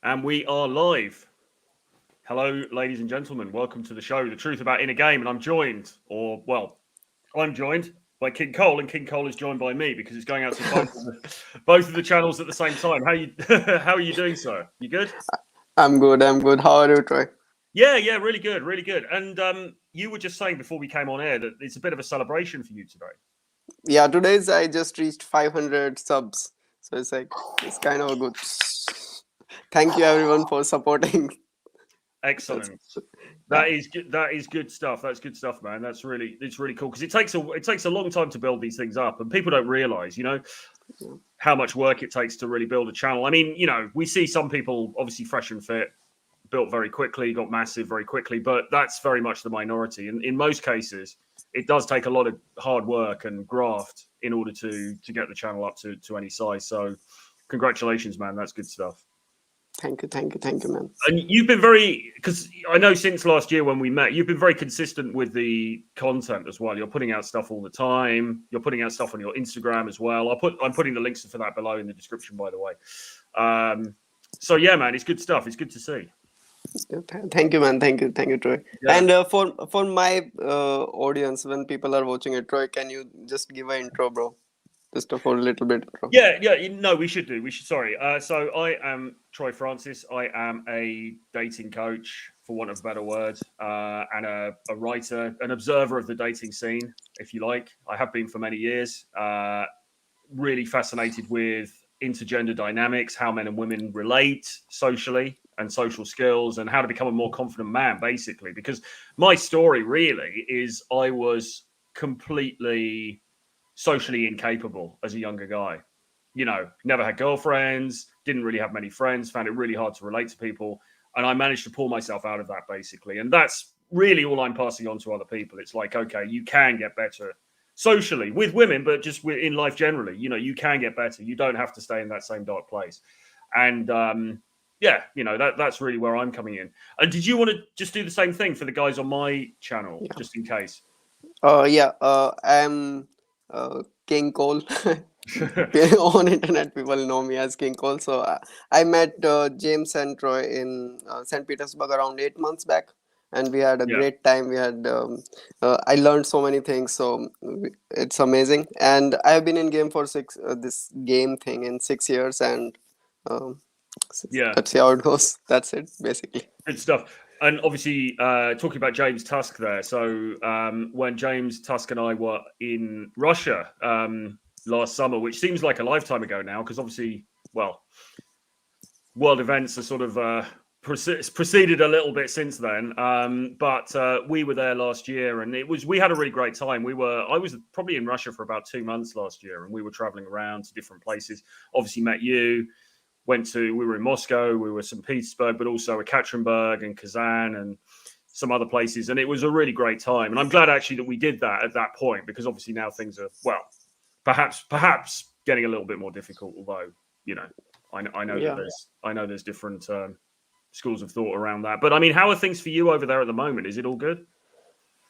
And we are live. Hello, ladies and gentlemen. Welcome to the show, The Truth About Inner Game. And I'm joined by King Cole, and King Cole is joined by me because it's going out to both of the channels at the same time. How are you doing, sir? You good? I'm good. How are you, Troy? Yeah, really good, really good. And you were just saying before we came on air that it's a bit of a celebration for you today. Yeah, I just reached 500 subs, so it's kind of a good. Thank you everyone for supporting. Excellent. Yeah. That is good stuff. That's good stuff, man. It's really cool because it takes a long time to build these things up, and people don't realize, how much work it takes to really build a channel. I mean, we see some people obviously fresh and fit, built very quickly, got massive very quickly, but that's very much the minority. And in most cases, it does take a lot of hard work and graft in order to get the channel up to any size. So, congratulations, man. That's good stuff. Thank you, man. And you've been because I know since last year when we met, you've been very consistent with the content as well. You're putting out stuff all the time. You're putting out stuff on your Instagram as well. I'm putting the links for that below in the description, by the way. So yeah, man, it's good stuff. It's good to see. Thank you, man. Thank you, Troy. Yeah. And for my audience, when people are watching it, Troy, can you just give an intro, bro? Just for a little bit. Intro. Yeah. No, we should do. Sorry. So I am Troy Francis. I am a dating coach, for want of a better word, and a writer, an observer of the dating scene, if you like. I have been for many years. Really fascinated with intergender dynamics, how men and women relate socially and social skills, and how to become a more confident man, basically. Because my story really is I was completely socially incapable as a younger guy. Never had girlfriends, didn't really have many friends, found it really hard to relate to people. And I managed to pull myself out of that, basically. And that's really all I'm passing on to other people. It's like, okay, you can get better socially with women, but just in life generally. You can get better. You don't have to stay in that same dark place. And that's really where I'm coming in. And did you want to just do the same thing for the guys on my channel, just in case? I'm King Cole. On internet, people know me as King Cole. So I met James and Troy in St. Petersburg around 8 months back, and we had a great time. We had I learned so many things, so it's amazing. And I've been in game for this game thing in 6 years, and let's see how it goes. That's it, basically. Good stuff. And obviously, talking about James Tusk there. So when James Tusk and I were in Russia last summer, which seems like a lifetime ago now, because obviously, world events are sort of proceeded a little bit since then. But we were there last year, and we had a really great time. I was probably in Russia for about 2 months last year, and we were traveling around to different places. Obviously, met you. We were in Moscow, we were St. Petersburg, but also Ekaterinburg and Kazan and some other places. And it was a really great time. And I'm glad actually that we did that at that point, because obviously now things are, perhaps getting a little bit more difficult. Although, I know there's different schools of thought around that. But I mean, how are things for you over there at the moment? Is it all good?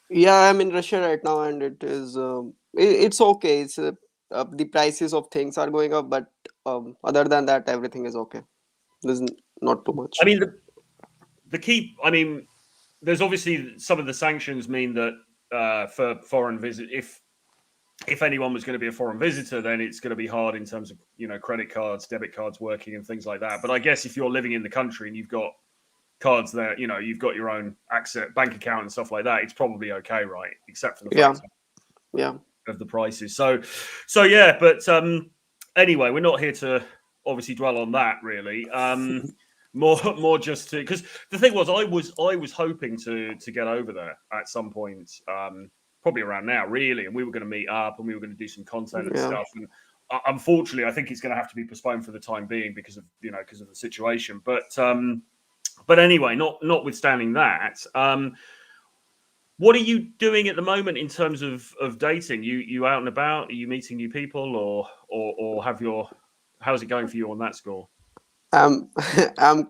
Yeah, I'm in Russia right now, and it is, it's okay. It's the prices of things are going up, but other than that, everything is okay. There's not too much. I mean, the key. I mean, there's obviously some of the sanctions mean that for foreign visit, if anyone was going to be a foreign visitor, then it's going to be hard in terms of credit cards, debit cards working, and things like that. But I guess if you're living in the country and you've got cards there, you've got your own access bank account and stuff like that, it's probably okay, right? Except for the fact of the prices. So yeah, but anyway, we're not here to obviously dwell on that really. More just to, because the thing was, I was hoping to get over there at some point, probably around now, really, and we were going to meet up and we were going to do some content and stuff. And unfortunately, I think it's going to have to be postponed for the time being because of the situation. But anyway, notwithstanding that. What are you doing at the moment in terms of dating? You out and about? Are you meeting new people, or how's it going for you on that score? I'm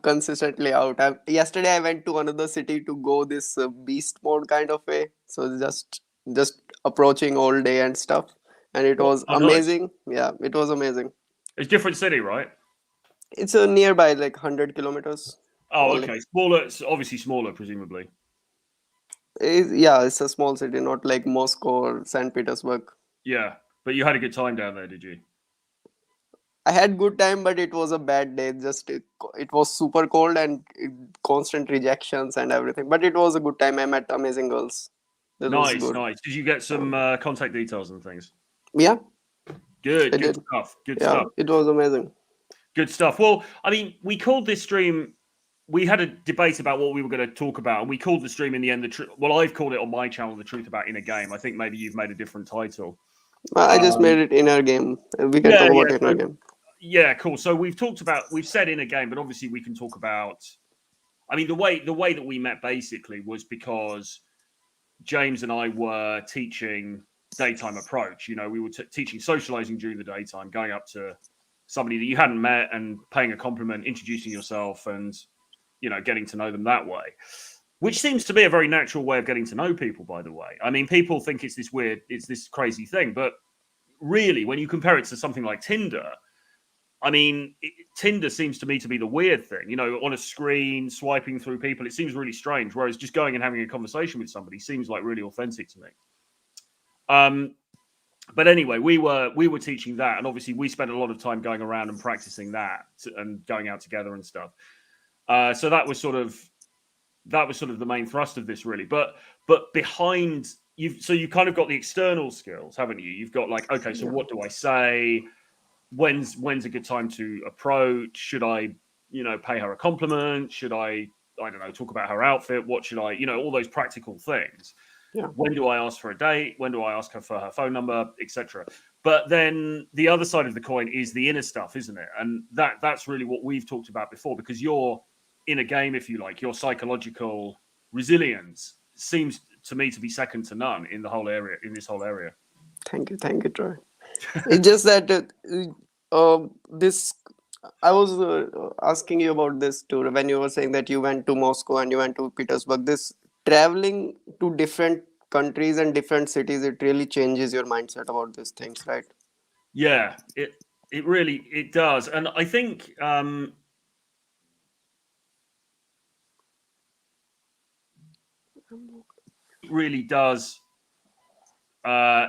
consistently out. Yesterday I went to another city to go this beast mode kind of way. So just approaching all day and stuff, and it was amazing. Nice. Yeah, it was amazing. It's a different city, right? It's a nearby, like 100 kilometers Oh, only. okay. Smaller, obviously smaller, presumably. Yeah, it's a small city, not like Moscow or St. Petersburg. Yeah, but you had a good time down there, did you? I had good time, but it was a bad day. Just it was super cold and constant rejections and everything. But it was a good time. I met amazing girls. That was Nice, good. nice. Did you get some contact details and things? Yeah, Good, I good did. stuff. Good Yeah, stuff. it was amazing. Good stuff. Well, I mean, we called this stream. We had a debate about what we were going to talk about, and we called the stream in the end. Well, I've called it on my channel "The Truth About Inner Game." I think maybe you've made a different title. I just Um, made it inner game. We can yeah, talk yeah. about inner So game. yeah, cool. So we've said inner game, but obviously we can talk about. I mean, the way that we met basically was because James and I were teaching daytime approach. You know, we were teaching socializing during the daytime, going up to somebody that you hadn't met and paying a compliment, introducing yourself, and getting to know them that way. Which seems to be a very natural way of getting to know people. By the way, I mean, people think it's this crazy thing, but really, when you compare it to something like Tinder, I mean, Tinder seems to me to be the weird thing. On a screen, swiping through people, it seems really strange. Whereas just going and having a conversation with somebody seems like really authentic to me. Um, but anyway, we were teaching that, and obviously we spent a lot of time going around and practicing that and going out together and stuff. So that was sort of the main thrust of this, really. But behind you kind of got the external skills, haven't you? You've got like, okay, so Yeah. what do I say? When's a good time to approach? Should I, pay her a compliment? Should I don't know, talk about her outfit? What should I, all those practical things. Yeah. When do I ask for a date? When do I ask her for her phone number, etc. But then the other side of the coin is the inner stuff, isn't it? And that's really what we've talked about before, because your inner game, if you like, your psychological resilience seems to me to be second to none in this whole area. Thank you, Troy. It's just that this. I was asking you about this too when you were saying that you went to Moscow and you went to Petersburg. This traveling to different countries and different cities, it really changes your mindset about these things, right? Yeah, it really it does, and I think it really does uh,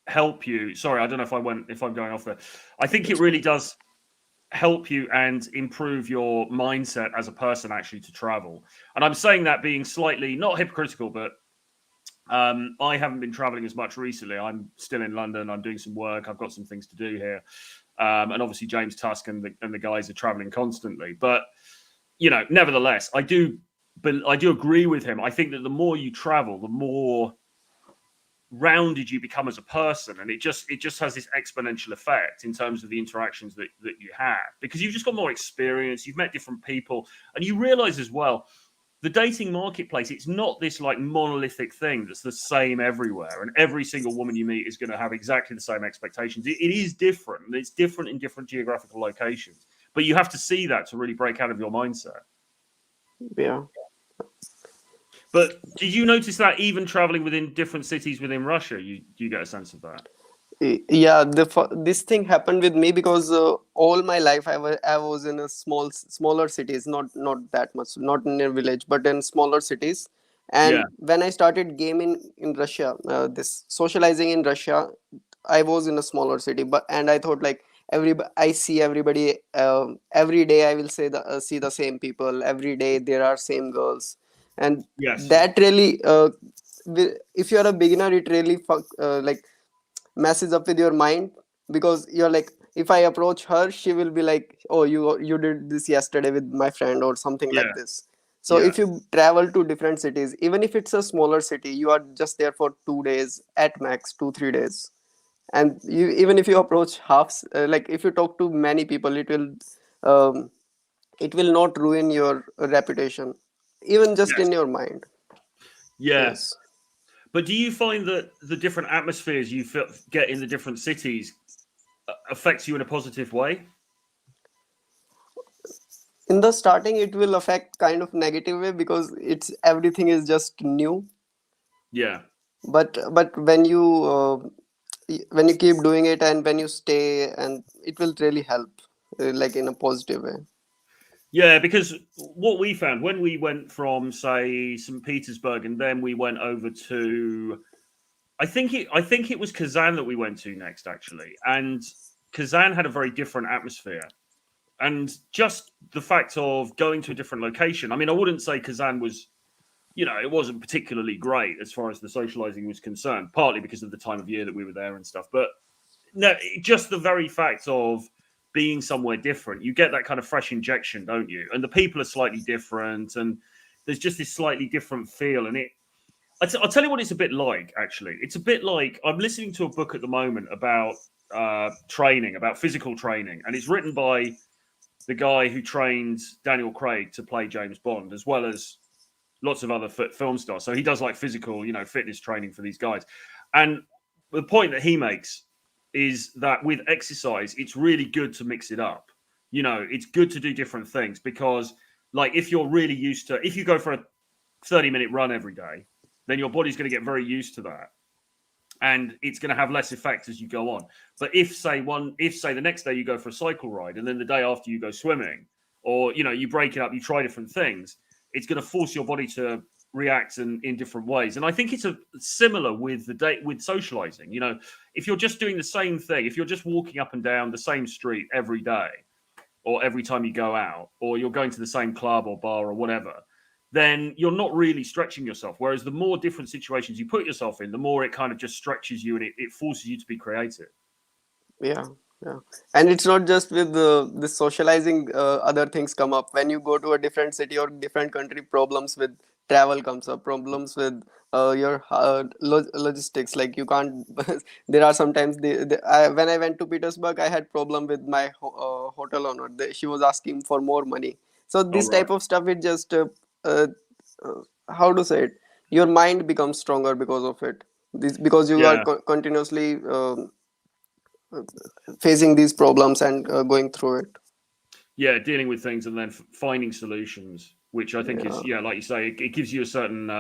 help you. Sorry, I don't know if I'm going off there. I think it It's really fine. does help you and improve your mindset as a person actually to travel. And I'm saying that being slightly not hypocritical, but I haven't been traveling as much recently. I'm still in London. I'm doing some work. I've got some things to do here, and obviously James Tusk and the guys are traveling constantly. But nevertheless, I do agree with him. I think that the more you travel, the more rounded you become as a person, and it just has this exponential effect in terms of the interactions that you have, because you've just got more experience, you've met different people, and you realize as well, the dating marketplace, it's not this like monolithic thing that's the same everywhere, and every single woman you meet is going to have exactly the same expectations. It is different, and it's different in different geographical locations, but you have to see that to really break out of your mindset. Yeah. But did you notice that even traveling within different cities within Russia, you get a sense of that? Yeah, this thing happened with me because all my life I was in a smaller cities, not that much, not in a village, but in smaller cities. Yeah, And when I started gaming in Russia, this socializing in Russia, I was in a smaller city, but and I thought like I see everybody every day. I will say see the same people every day. There are same girls, and yes, that really if you are a beginner, it really like messes up with your mind, because you're like, if I approach her, she will be like, oh, you did this yesterday with my friend or something like yeah, this. So yeah, if you travel to different cities, even if it's a smaller city, you are just there for 2 days at max, 2 3 days, and you, even if you approach half like if you talk to many people, um, it will not ruin your reputation, even just yes, in your mind. yeah. Yes. But do you find that the different atmospheres you get in the different cities affects you in a positive way? In the starting, it will affect kind of negative way because it's everything is just new. Yeah, But when you keep doing it and when you stay, and it will really help. like in a positive way. Yeah, because what we found when we went from, say, St. Petersburg, and then we went over to, I think it was Kazan that we went to next, actually, and Kazan had a very different atmosphere, and just the fact of going to a different location. I mean, I wouldn't say Kazan was, it wasn't particularly great as far as the socializing was concerned, partly because of the time of year that we were there and stuff, but no, just the very fact of being somewhere different, you get that kind of fresh injection, don't you? And the people are slightly different, and there's just this slightly different feel. And I'll tell you what it's a bit like. Actually, it's a bit like I'm listening to a book at the moment about training, about physical training, and it's written by the guy who trained Daniel Craig to play James Bond, as well as lots of other film stars. So he does like physical, fitness training for these guys. And the point that he makes is that with exercise, it's really good to mix it up. It's good to do different things because, like, if you're really used to, if you go for a 30-minute run every day, then your body's going to get very used to that. And it's going to have less effect as you go on. But if say the next day you go for a cycle ride, and then the day after you go swimming, or you break it up, you try different things, it's going to force your body to react in different ways. And I think it's similar with with socializing. If you're just doing the same thing, if you're just walking up and down the same street every day, or every time you go out, or you're going to the same club or bar or whatever, then you're not really stretching yourself. Whereas the more different situations you put yourself in, the more it kind of just stretches you, and it forces you to be creative. Yeah, yeah. And it's not just with the socializing, other things come up. When you go to a different city or different country, problems with travel comes up, problems with your logistics. Like you can't, there are sometimes, when I went to Petersburg, I had problem with my hotel owner. She was asking for more money. So Oh, this right. type of stuff, it just, uh, how to say it, your mind becomes stronger because of it. Because you are Yeah. continuously facing these problems and going through it. Yeah, dealing with things and then finding solutions, which I think is, Yeah, like you say, it gives you a certain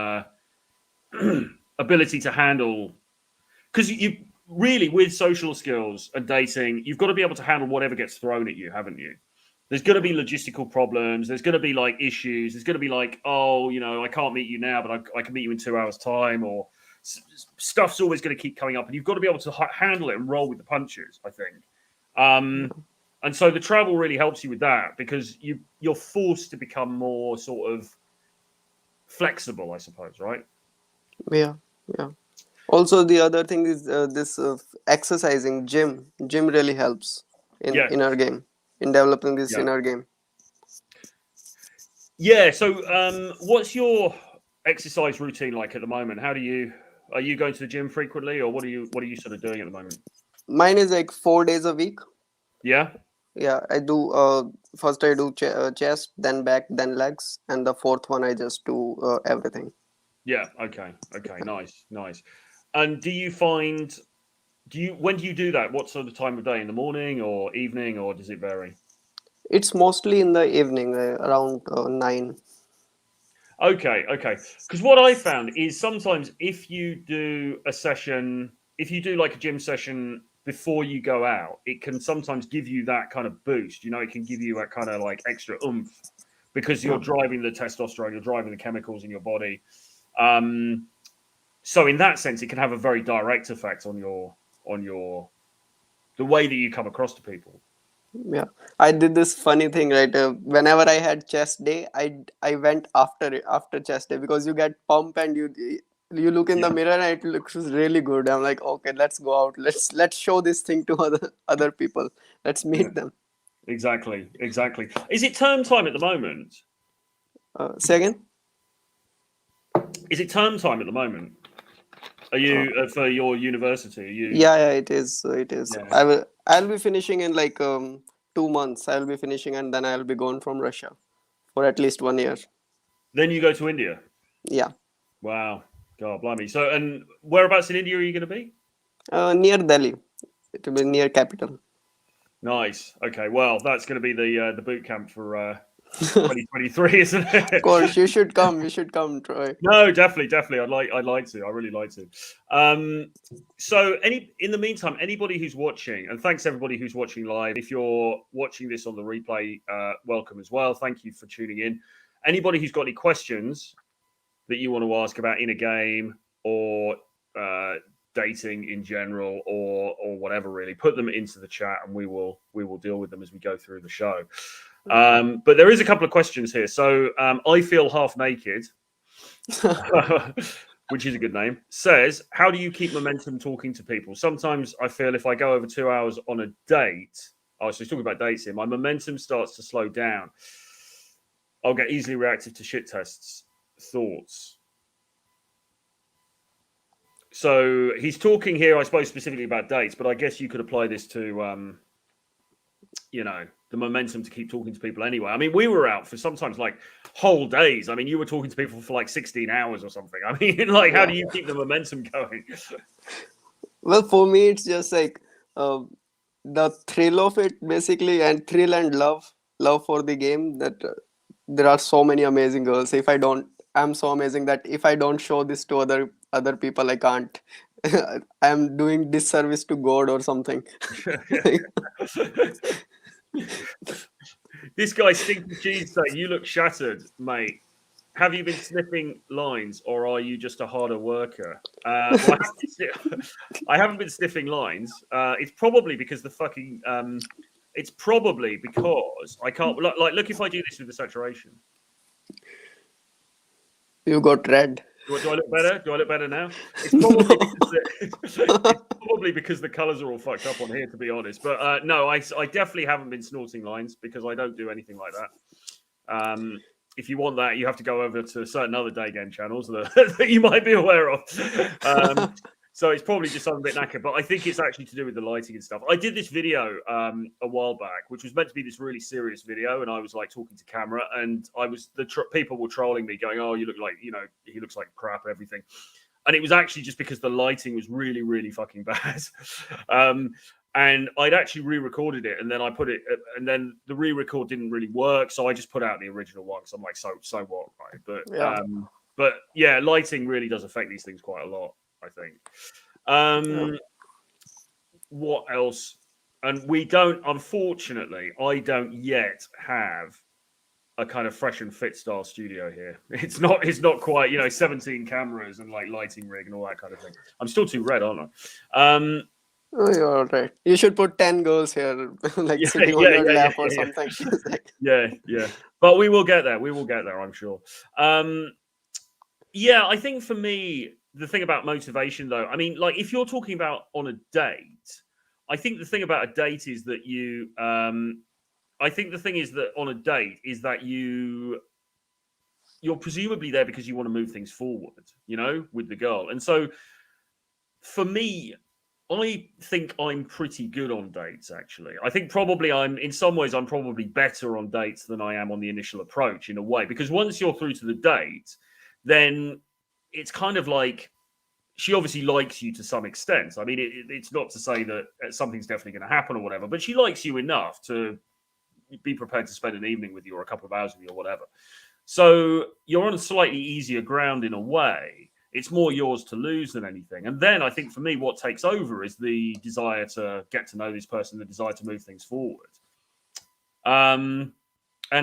ability to handle. Because you really, with social skills and dating, you've got to be able to handle whatever gets thrown at you, haven't you? There's going to be logistical problems. There's going to be like issues. There's going to be like, oh, I can't meet you now, but I can meet you in 2 hours' time, or stuff's always going to keep coming up, and you've got to be able to handle it and roll with the punches, I think. And so the travel really helps you with that because you're forced to become more sort of flexible, I suppose, right? yeah, yeah. Also, the other thing is this exercising, gym really helps in Yeah, inner game, in developing this yeah, inner game. yeah. So, what's your exercise routine like at the moment? Are you going to the gym frequently, or what are you sort of doing at the moment? Mine is like 4 days a week. Yeah, Yeah, I do. First, I do chest, then back, then legs, and the fourth one I just do everything. yeah. Okay, okay. Nice, nice. And when do you do that? What sort of time of day? In the morning or evening, or does it vary? It's mostly in the evening, around 9. Okay, okay. Because what I found is sometimes if you do a session, if you do like a gym session before you go out, it can sometimes give you that kind of boost. It can give you that kind of like extra oomph because you're Yeah, driving the testosterone, you're driving the chemicals in your body. Um, so in that sense, it can have a very direct effect on your the way that you come across to people. yeah. I did this funny thing, right? Whenever I had chest day, I went after chest day because you get pump and you look in the Yeah, mirror and it looks really good. I'm like, okay, let's go out. Let's show this thing to other people. Let's yeah, meet them. exactly, exactly. Is it term time at the moment? Say again. Is it term time at the moment? Are Uh, you for your university? Are you? yeah, yeah, it is. It is. Yeah. I'll be finishing in like 2 months. I'll be finishing and then I'll be gone from Russia for at least 1 year. Then you go to India. Yeah, Wow. God, blimey. So, and whereabouts in India are you going to be? near Delhi. It will be near capital. Nice. Okay. Well, that's going to be the boot camp for 2023, isn't it? Of course, you should come. You should come, Troy. No, definitely. I'd like to. I really like to. So, in the meantime, anybody who's watching, and thanks everybody who's watching live. If you're watching this on the replay, welcome as well. Thank you for tuning in. Anybody who's got any questions that you want to ask about in a game or dating in general or whatever, really, put them into the chat, and we will deal with them as we go through the show. But there is a couple of questions here. So I feel half naked, which is a good name, says, how do you keep momentum talking to people? Sometimes I feel if I go over 2 hours on a date, so he's talking about dates here, my momentum starts to slow down. I'll get easily reactive to shit tests. Thoughts? So he's talking here, I suppose, specifically about dates, but I guess you could apply this to, the momentum to keep talking to people anyway. I mean, we were out for sometimes like whole days. I mean, you were talking to people for like 16 hours or something. I mean, like, how do you keep the momentum going? Well, for me, it's just like the thrill of it, basically, and thrill and love for the game. That there are so many amazing girls. I'm so amazing that if I don't show this to other people, I can't. I'm doing disservice to God or something. This guy Stinky Cheese saying, you look shattered, mate. Have you been sniffing lines, or are you just a harder worker? Well, I haven't been sniffing lines. It's probably because the fucking. It's probably because I can't. Look, if I do this with the saturation. You got red. Do I look better? Do I look better now? It's probably because the colours are all fucked up on here, to be honest. But no, I definitely haven't been snorting lines because I don't do anything like that. If you want that, you have to go over to certain other day game channels that you might be aware of. So it's probably just something a bit knackered, but I think it's actually to do with the lighting and stuff. I did this video a while back, which was meant to be this really serious video, and I was like talking to camera, and people were trolling me, going, "Oh, you look like he looks like crap, everything," and it was actually just because the lighting was really, really fucking bad. And I'd actually re-recorded it, and then I put it, and then the re-record didn't really work, so I just put out the original one. So I'm like, so what, right? But yeah, lighting really does affect these things quite a lot, I think. What else? And we don't, unfortunately, I don't yet have a kind of fresh and fit style studio here. It's not quite, 17 cameras and like lighting rig and all that kind of thing. I'm still too red, aren't I? Oh, you're all right. You should put 10 girls here, like sitting on your lap or something. Yeah. But we will get there. I'm sure. I think for me, the thing about motivation, though, I mean, like if you're talking about on a date, I think the thing about a date is that I think the thing is that on a date is that you're presumably there because you want to move things forward, with the girl. And so for me, I think I'm pretty good on dates, actually. I think probably in some ways, I'm probably better on dates than I am on the initial approach in a way, because once you're through to the date, then it's kind of like she obviously likes you to some extent. I mean, it's not to say that something's definitely going to happen or whatever, but she likes you enough to be prepared to spend an evening with you or a couple of hours with you or whatever. So you're on a slightly easier ground in a way. It's more yours to lose than anything. And then I think for me, what takes over is the desire to get to know this person, the desire to move things forward. And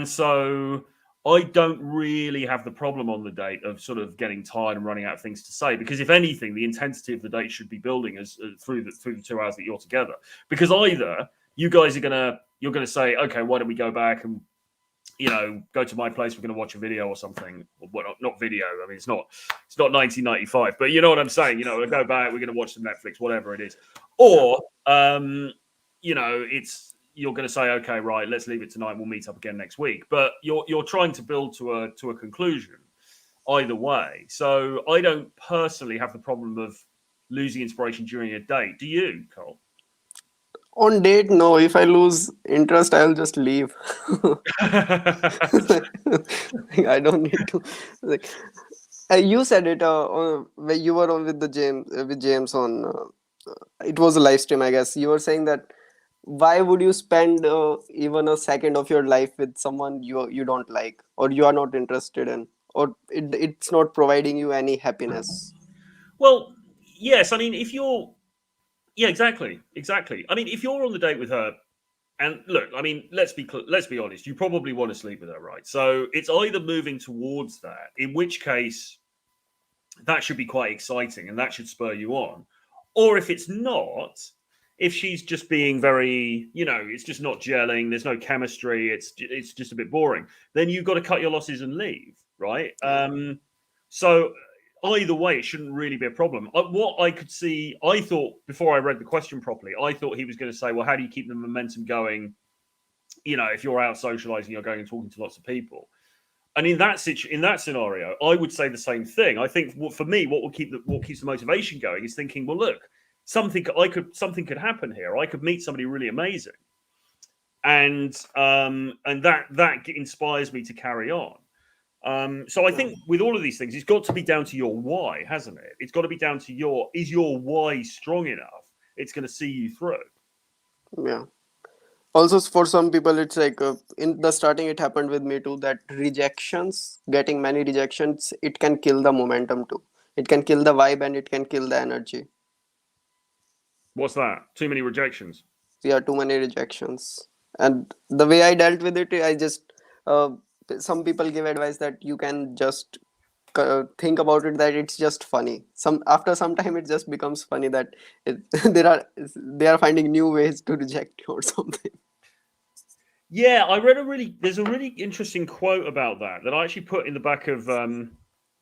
so I don't really have the problem on the date of sort of getting tired and running out of things to say, because if anything, the intensity of the date should be building as through the 2 hours that you're together. Because either you guys you're gonna say, okay, why don't we go back and go to my place, we're going to watch a video or something. Well, not video. I mean, it's not 1995, but you know what I'm saying? We'll go back, we're going to watch some Netflix, whatever it is. Or, you're going to say, okay, right, let's leave it tonight. We'll meet up again next week. But you're trying to build to a conclusion either way. So I don't personally have the problem of losing inspiration during a date. Do you, Cole? On date, no. If I lose interest, I'll just leave. I don't need to. You said it when you were on with James on. It was a live stream, I guess. You were saying that why would you spend even a second of your life with someone you don't like, or you are not interested in, or it's not providing you any happiness? Well, yes. I mean, if you're, yeah, exactly, exactly. I mean, if you're on the date with her, and look, I mean, let's be honest. You probably want to sleep with her, right? So it's either moving towards that, in which case that should be quite exciting and that should spur you on, or if it's not, if she's just being very, it's just not gelling, there's no chemistry, it's just a bit boring, then you've got to cut your losses and leave, right? Yeah. So either way, it shouldn't really be a problem. What I could see, I thought before I read the question properly, I thought he was going to say, well, how do you keep the momentum going, if you're out socializing, you're going and talking to lots of people. And in that scenario, I would say the same thing. I think for me, what keeps the motivation going is thinking, well, look, something could happen here. I could meet somebody really amazing, and that inspires me to carry on. So I Yeah. think with all of these things, it's got to be down to your why, hasn't it? It's got to be down to is your why strong enough? It's going to see you through. Yeah. Also, for some people, it's like in the starting, it happened with me too, that rejections, getting many rejections, it can kill the momentum too. It can kill the vibe and it can kill the energy. What's that? Too many rejections. Yeah, too many rejections. And the way I dealt with it, I just uh, some people give advice that you can just think about it, that it's just funny. Some after some time it just becomes funny that it, they are finding new ways to reject you or something. Yeah, there's a really interesting quote about that I actually put in the back of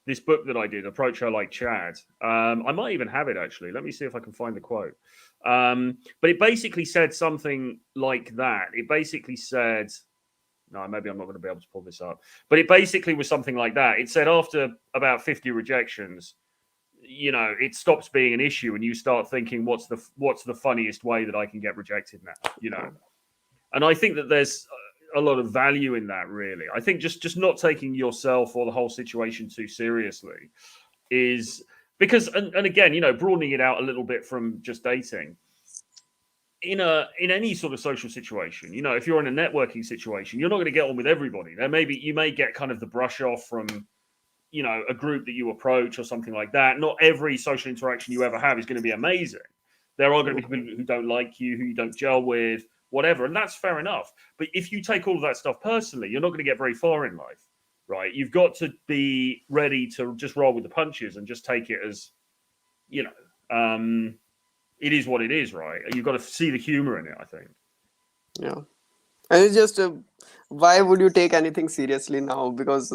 this book that I did, Approach Her Like Chad. I might even have it actually. Let me see if I can find the quote. But it basically said something like that. It basically said, no, maybe I'm not going to be able to pull this up, but it basically was something like that. It said after about 50 rejections, it stops being an issue and you start thinking, what's the funniest way that I can get rejected now. And I think that there's a lot of value in that. Really, I think just not taking yourself or the whole situation too seriously is because, and again, broadening it out a little bit from just dating. In any sort of social situation, if you're in a networking situation, you're not going to get on with everybody. You may get kind of the brush off from a group that you approach or something like that. Not every social interaction you ever have is going to be amazing. There are going to be people who don't like you, who you don't gel with, whatever, and that's fair enough. But if you take all of that stuff personally, you're not going to get very far in life, right? You've got to be ready to just roll with the punches and just take it as, it is what it is, right? You've got to see the humor in it, I think. Yeah. And it's just why would you take anything seriously now? Because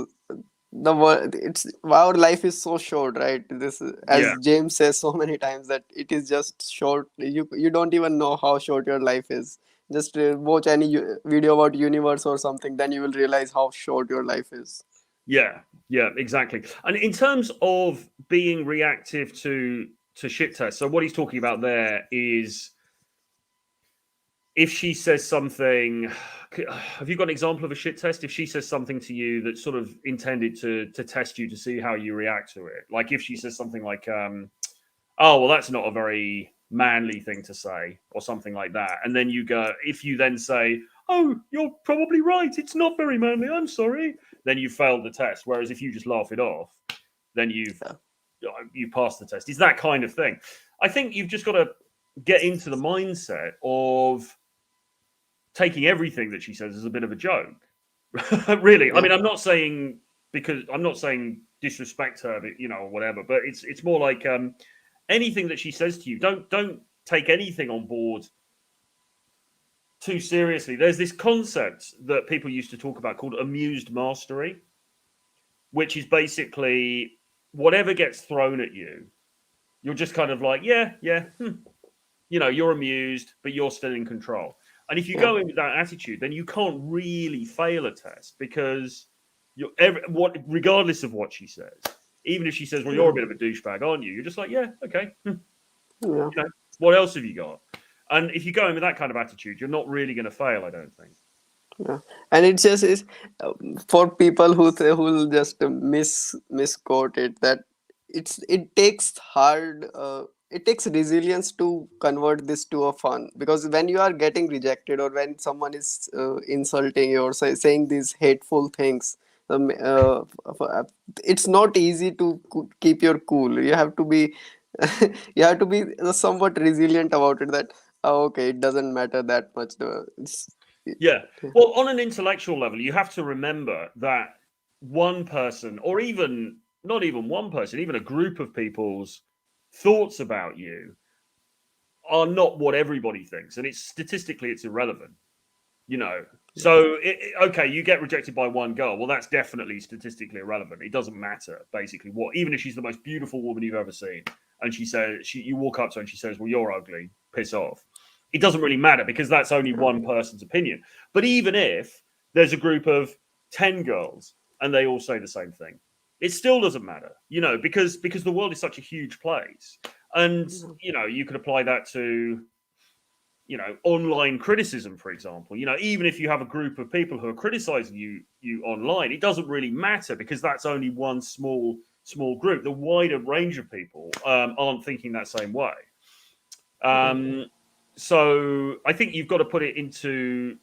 the world, it's our life is so short, right? This Yeah. as James says so many times, that it is just short. You don't even know how short your life is. Just watch any video about universe or something, then you will realize how short your life is. Yeah, yeah, exactly. And in terms of being reactive to shit tests, so what he's talking about there is if she says something. Have you got an example of a shit test? If she says something to you that's sort of intended to test you to see how you react to it, like if she says something like, "Oh, well, that's not a very manly thing to say," or something like that, and then if you then say, "Oh, you're probably right. It's not very manly. I'm sorry," then you failed the test. Whereas if you just laugh it off, then Yeah. you passed the test. It's that kind of thing. I think you've just got to get into the mindset of taking everything that she says as a bit of a joke. Really, I Yeah. mean, I'm not saying disrespect her, but or whatever. But it's more like anything that she says to you, don't take anything on board too seriously. There's this concept that people used to talk about called amused mastery, which is basically whatever gets thrown at you, you're just kind of like, yeah, yeah, you're amused, but you're still in control. And if you Yeah. go in with that attitude, then you can't really fail a test because regardless of what she says, even if she says, "Well, you're Yeah. a bit of a douchebag, aren't you?" You're just like, "Yeah, okay." Yeah. What else have you got? And if you go in with that kind of attitude, you're not really going to fail, I don't think. Yeah. And it just is for people who will just misquote it, that it takes hard it takes resilience to convert this to a fun, because when you are getting rejected or when someone is insulting you or saying these hateful things, um, uh, uh, it's not easy to keep your cool. You have to be you have to be somewhat resilient about it, that okay, it doesn't matter that much. Yeah. Well, on an intellectual level, you have to remember that one person, or even not even one person, even a group of people's thoughts about you are not what everybody thinks, and it's irrelevant. So okay, you get rejected by one girl. Well, that's definitely statistically irrelevant. It doesn't matter basically what, even if she's the most beautiful woman you've ever seen, and you walk up to her and she says, "Well, you're ugly, piss off." It doesn't really matter because that's only one person's opinion. But even if there's a group of 10 girls and they all say the same thing, it still doesn't matter, because the world is such a huge place, and you could apply that to online criticism, for example. Even if you have a group of people who are criticizing you online, it doesn't really matter because that's only one small group. The wider range of people aren't thinking that same way. So I think you've got to put it into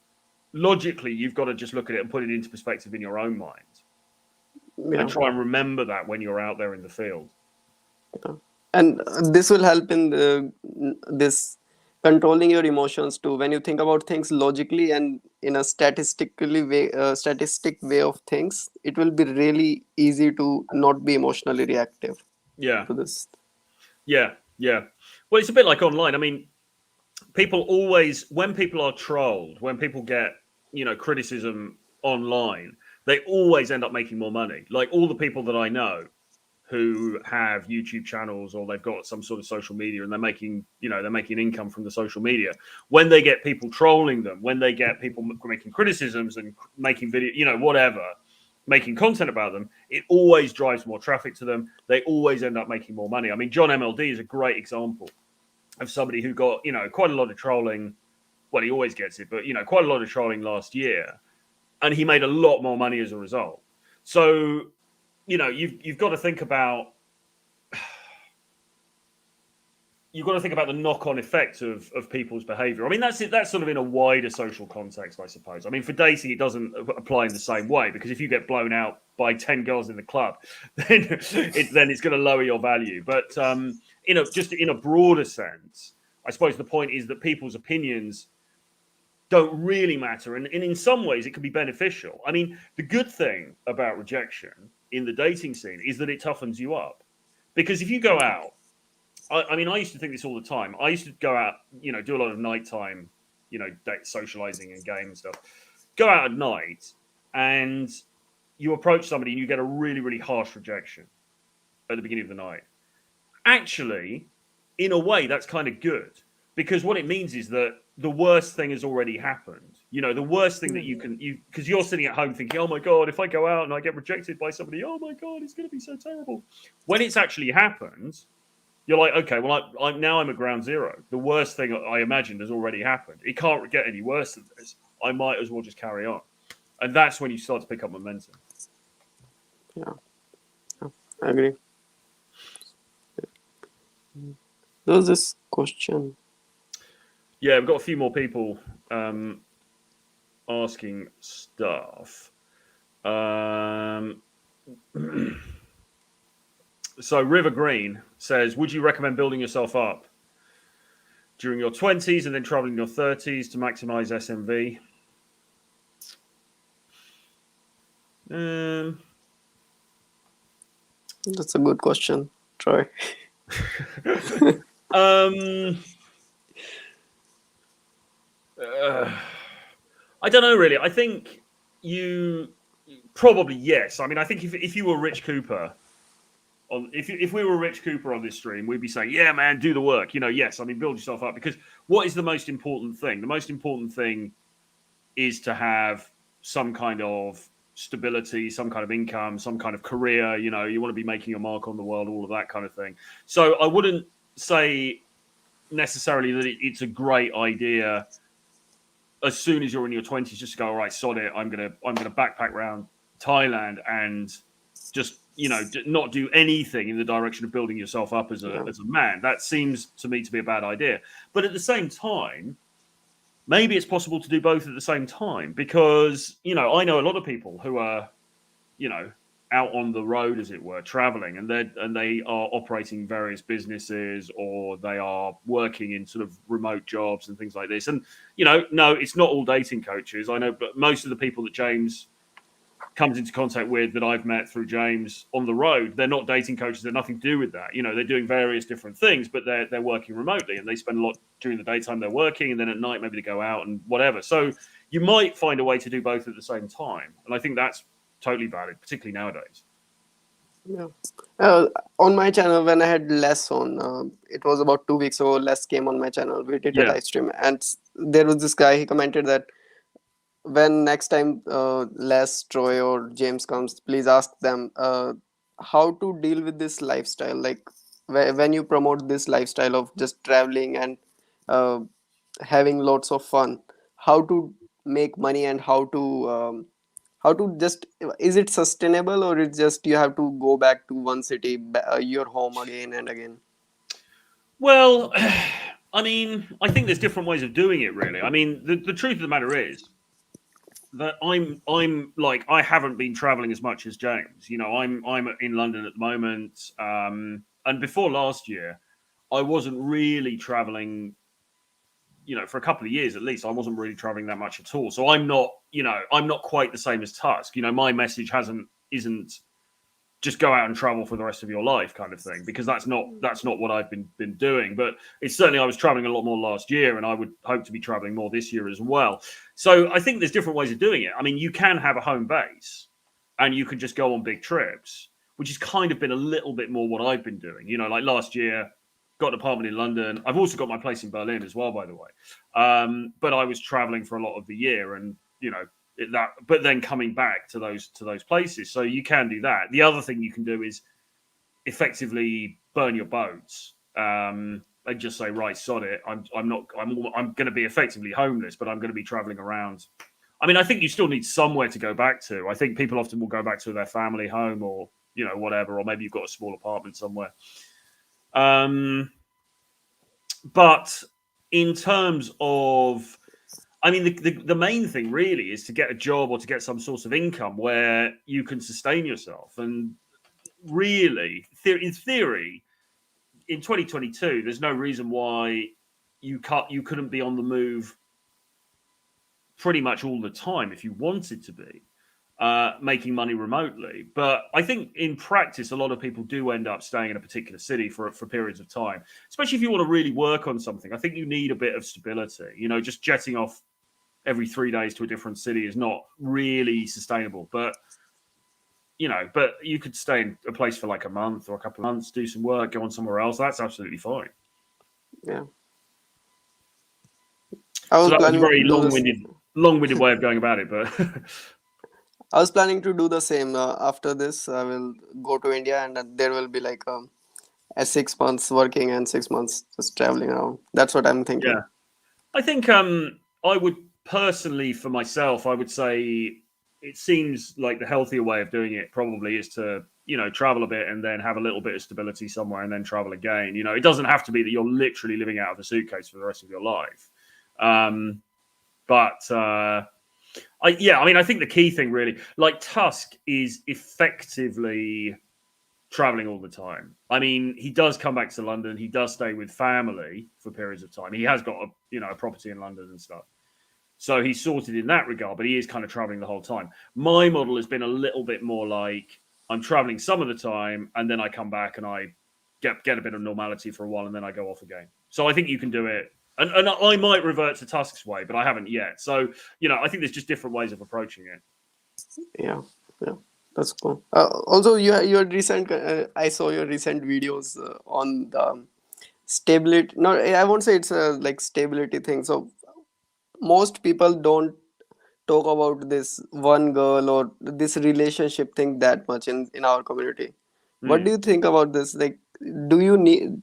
logically. You've got to just look at it and put it into perspective in your own mind, and try and remember that when you're out there in the field. And this will help in this controlling your emotions too. When you think about things logically and in a statistic way of things, it will be really easy to not be emotionally reactive to this. Yeah. Well, it's a bit like online. I mean, people always, when people are trolled, when people get criticism online, they always end up making more money. Like all the people that I know who have YouTube channels or they've got some sort of social media and they're making income from the social media. When they get people trolling them, when they get people making criticisms and making video, whatever, making content about them, it always drives more traffic to them. They always end up making more money. I mean, John MLD is a great example of somebody who got, quite a lot of trolling. Well, he always gets it, but, quite a lot of trolling last year. And he made a lot more money as a result. So, you've got to think about the knock-on effect of people's behavior. I mean, that's sort of in a wider social context, I suppose. I mean, for dating, it doesn't apply in the same way, because if you get blown out by 10 girls in the club, then it's going to lower your value. But just in a broader sense, I suppose the point is that people's opinions don't really matter, and in some ways it can be beneficial. I mean, the good thing about rejection in the dating scene is that it toughens you up, because if you go out, I mean, I used to think this all the time. I used to go out, do a lot of nighttime, socializing and game and stuff. Go out at night and you approach somebody and you get a really, really harsh rejection at the beginning of the night. Actually, in a way, that's kind of good, because what it means is that the worst thing has already happened. The worst thing that because you're sitting at home thinking, oh my God, if I go out and I get rejected by somebody, oh my God, it's going to be so terrible. When it's actually happened, you're like, okay, well, I'm at ground zero. The worst thing I imagined has already happened. It can't get any worse than this. I might as well just carry on. And that's when you start to pick up momentum. Yeah, I agree. There's this question. Yeah, we've got a few more people asking stuff. So River Green says, would you recommend building yourself up during your 20s and then traveling in your 30s to maximize SMV? That's a good question, Troy. I don't know, really. I think you probably, yes. I mean, I think if you were Rich Cooper, if we were Rich Cooper on this stream, we'd be saying, yeah, man, do the work. Yes. I mean, build yourself up, because what is the most important thing? The most important thing is to have some kind of stability, some kind of income, some kind of career. You want to be making your mark on the world, all of that kind of thing. So I wouldn't say necessarily that it's a great idea as soon as you're in your 20s just to go, all right, sod it, I'm gonna backpack around Thailand and just not do anything in the direction of building yourself up as a man. That seems to me to be a bad idea. But at the same time, maybe it's possible to do both at the same time, because I know a lot of people who are out on the road, as it were, traveling, and they are operating various businesses, or they are working in sort of remote jobs and things like this. And no, it's not all dating coaches, I know, but most of the people that James comes into contact with, that I've met through James on the road, they're not dating coaches. They're nothing to do with that. They're doing various different things, but they're working remotely, and they spend a lot during the daytime they're working, and then at night maybe they go out and whatever. So you might find a way to do both at the same time, and I think that's totally valid, particularly nowadays. Yeah. On my channel, when I had Les on, it was about 2 weeks ago. Les came on my channel. We did a live stream, and there was this guy. He commented that when next time Les, Troy, or James comes, please ask them how to deal with this lifestyle. Like when you promote this lifestyle of just traveling and uh, having lots of fun, how to make money, and how to just, is it sustainable, or it's just you have to go back to one city, your home, again and again? Well, I mean, I think there's different ways of doing it, really. I mean, the truth of the matter is that I'm like, I haven't been traveling as much as James. I'm in London at the moment, and before last year, I wasn't really traveling. For a couple of years at least, I wasn't really traveling that much at all. So I'm not quite the same as Tusk. My message isn't just go out and travel for the rest of your life kind of thing, because that's not what I've been doing. But it's certainly, I was traveling a lot more last year, and I would hope to be traveling more this year as well. So I think there's different ways of doing it. I mean, you can have a home base and you can just go on big trips, which has kind of been a little bit more what I've been doing. Like last year, got an apartment in London. I've also got my place in Berlin as well, by the way. But I was traveling for a lot of the year, and but then coming back to those places. So you can do that. The other thing you can do is effectively burn your boats. And just say, right, sod it. I'm going to be effectively homeless, but I'm going to be traveling around. I mean, I think you still need somewhere to go back to. I think people often will go back to their family home, or whatever, or maybe you've got a small apartment somewhere. But in terms of, I mean, the main thing really is to get a job, or to get some source of income where you can sustain yourself. And really, in theory, in 2022, there's no reason why you couldn't be on the move pretty much all the time if you wanted to be. Making money remotely. But I think in practice, a lot of people do end up staying in a particular city for periods of time, especially if you want to really work on something. I think you need a bit of stability. Just jetting off every 3 days to a different city is not really sustainable. But you could stay in a place for like a month or a couple of months, do some work, go on somewhere else. That's absolutely fine. Yeah. So that was a very long-winded way of going about it, but I was planning to do the same. After this, I will go to India, and there will be like a 6 months working and 6 months just traveling around. That's what I'm thinking. Yeah, I think I would personally, for myself, I would say it seems like the healthier way of doing it probably is to travel a bit and then have a little bit of stability somewhere and then travel again. It doesn't have to be that you're literally living out of a suitcase for the rest of your life. I think the key thing really, like Tusk, is effectively traveling all the time. I mean, he does come back to London. He does stay with family for periods of time. He has got a property in London and stuff. So he's sorted in that regard, but he is kind of traveling the whole time. My model has been a little bit more like I'm traveling some of the time, and then I come back and I get a bit of normality for a while, and then I go off again. So I think you can do it. And I might revert to Tusk's way, but I haven't yet. So, I think there's just different ways of approaching it. Yeah, that's cool. Also, your recent, I saw your recent videos on the stability. No, I won't say it's a like stability thing. So most people don't talk about this one girl or this relationship thing that much in our community. What do you think about this? Like, do you need?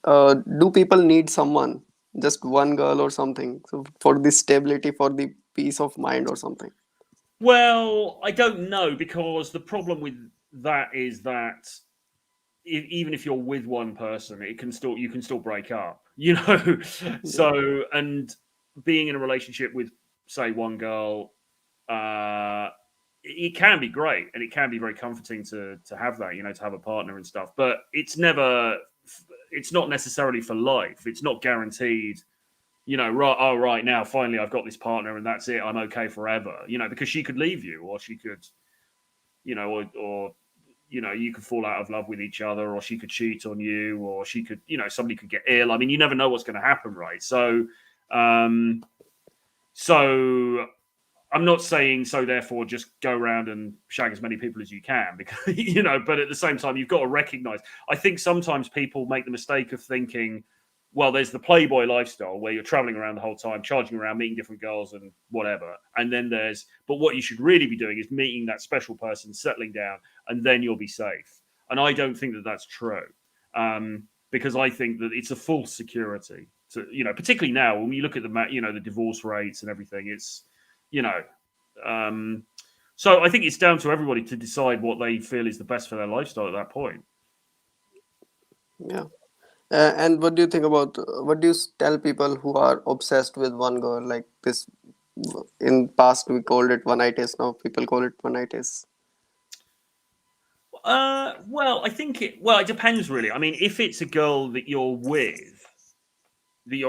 Do people need someone, just one girl or something, so for this stability, for the peace of mind or something? Well, I don't know, because the problem with is that even if you're with one person, you can still break up, So, and being in a relationship with, say, one girl, it can be great, and it can be very comforting to have that, to have a partner and stuff. But it's not necessarily for life. It's not guaranteed. Right now, finally, I've got this partner, and that's it. I'm okay forever. Because she could leave you, or she could, or you could fall out of love with each other, or she could cheat on you, or she could, somebody could get ill. I mean, you never know what's going to happen, right? So, so I'm not saying so therefore just go around and shag as many people as you can, because, but at the same time, you've got to recognize, I think sometimes people make the mistake of thinking, well, there's the Playboy lifestyle where you're traveling around the whole time, charging around, meeting different girls and whatever. And then but what you should really be doing is meeting that special person, settling down, and then you'll be safe. And I don't think that that's true, because I think that it's a false security. So, particularly now when you look at the divorce rates and everything, it's, so I think it's down to everybody to decide what they feel is the best for their lifestyle at that point. Yeah. And what do you think about, what do you tell people who are obsessed with one girl like this? In past we called it Oneitis, now people call it Oneitis. Well, I think it depends really. I mean, if it's a girl that you're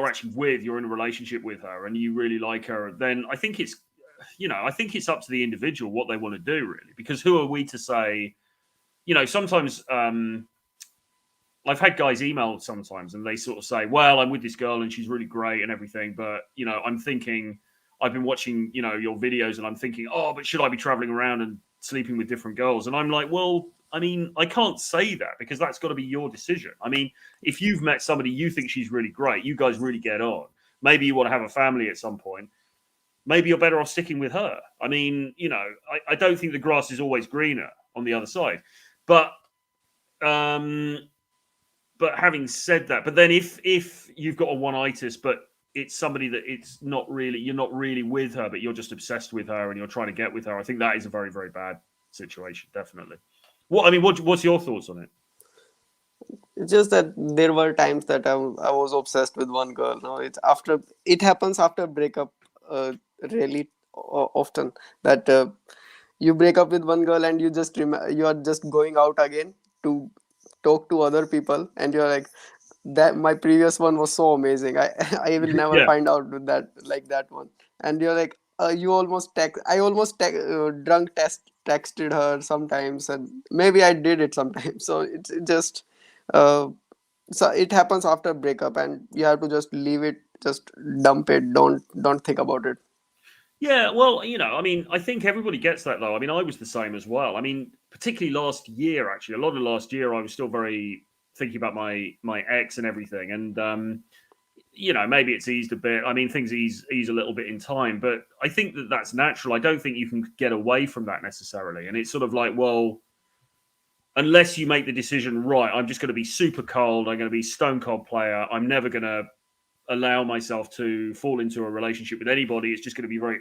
actually with, you're in a relationship with her and you really like her, then I think it's up to the individual what they want to do, really, because who are we to say, sometimes I've had guys email sometimes and they sort of say, well, I'm with this girl and she's really great and everything, but, I'm thinking, I've been watching, your videos and I'm thinking, oh, but should I be traveling around and sleeping with different girls? And I'm like, well, I mean, I can't say that, because that's got to be your decision. I mean, if you've met somebody, you think she's really great, you guys really get on, maybe you want to have a family at some point, maybe you're better off sticking with her. I mean, I don't think the grass is always greener on the other side. But having said that, but then if you've got a Oneitis, but it's somebody that you're not really with her, but you're just obsessed with her and you're trying to get with her, I think that is a very, very bad situation, definitely. What's your thoughts on it? It's just that there were times that I was obsessed with one girl. Now it happens after breakup, really often, that you break up with one girl and you are just going out again to talk to other people, and you're like, that my previous one was so amazing. I will never Yeah. find out with that, like that one. And you're like, you almost texted her sometimes, and maybe I did it sometimes. So it's just uh, so it happens after breakup, and you have to just leave it, just dump it. Don't think about it. Yeah, well, I mean, I think everybody gets that, though. I mean, I was the same as well. I mean, particularly last year, actually, a lot of last year, I was still very thinking about my ex and everything, and maybe it's eased a bit. I mean, things ease a little bit in time, but I think that that's natural. I don't think you can get away from that necessarily, and it's sort of like, well, unless you make the decision, right, I'm just going to be super cold, I'm going to be stone cold player, I'm never going to allow myself to fall into a relationship with anybody. It's just going to be very,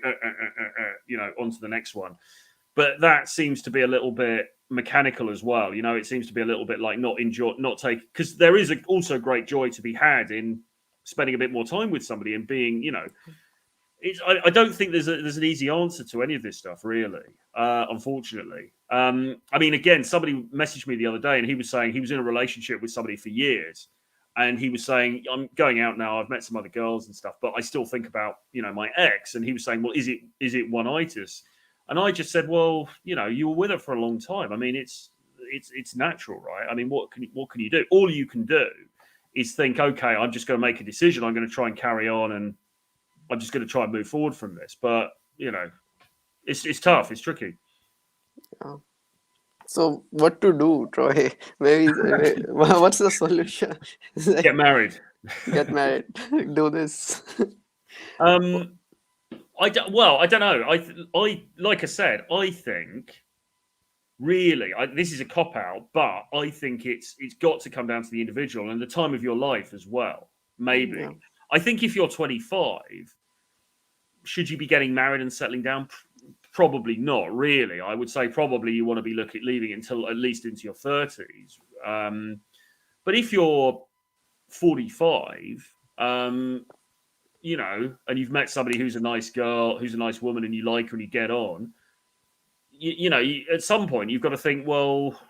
on to the next one. But that seems to be a little bit mechanical as well. It seems to be a little bit like not take, because there is also great joy to be had in spending a bit more time with somebody and being, I don't think there's an easy answer to any of this stuff, really, unfortunately. I mean, again, somebody messaged me the other day and he was saying he was in a relationship with somebody for years. And he was saying, I'm going out now, I've met some other girls and stuff, but I still think about, my ex. And he was saying, well, is it Oneitis? And I just said, well, you were with her for a long time. I mean, it's natural, right? I mean, what can you do? All you can do is think, okay, I'm just going to make a decision. I'm going to try and carry on, and I'm just going to try and move forward from this. But, it's tough. It's tricky. Yeah. So what to do, Troy? Maybe what's the solution? Get married. Get married. Do this. I don't know. I like I said, I think really this is a cop out, but I think it's got to come down to the individual and the time of your life as well. Maybe. Yeah. I think if you're 25, should you be getting married and settling down? probably not really. I would say probably you want to be leaving it until at least into your 30s. But if you're 45, you know, and you've met somebody who's a nice girl, who's a nice woman, and you like her and you get on, you know, at some point you've got to think, well,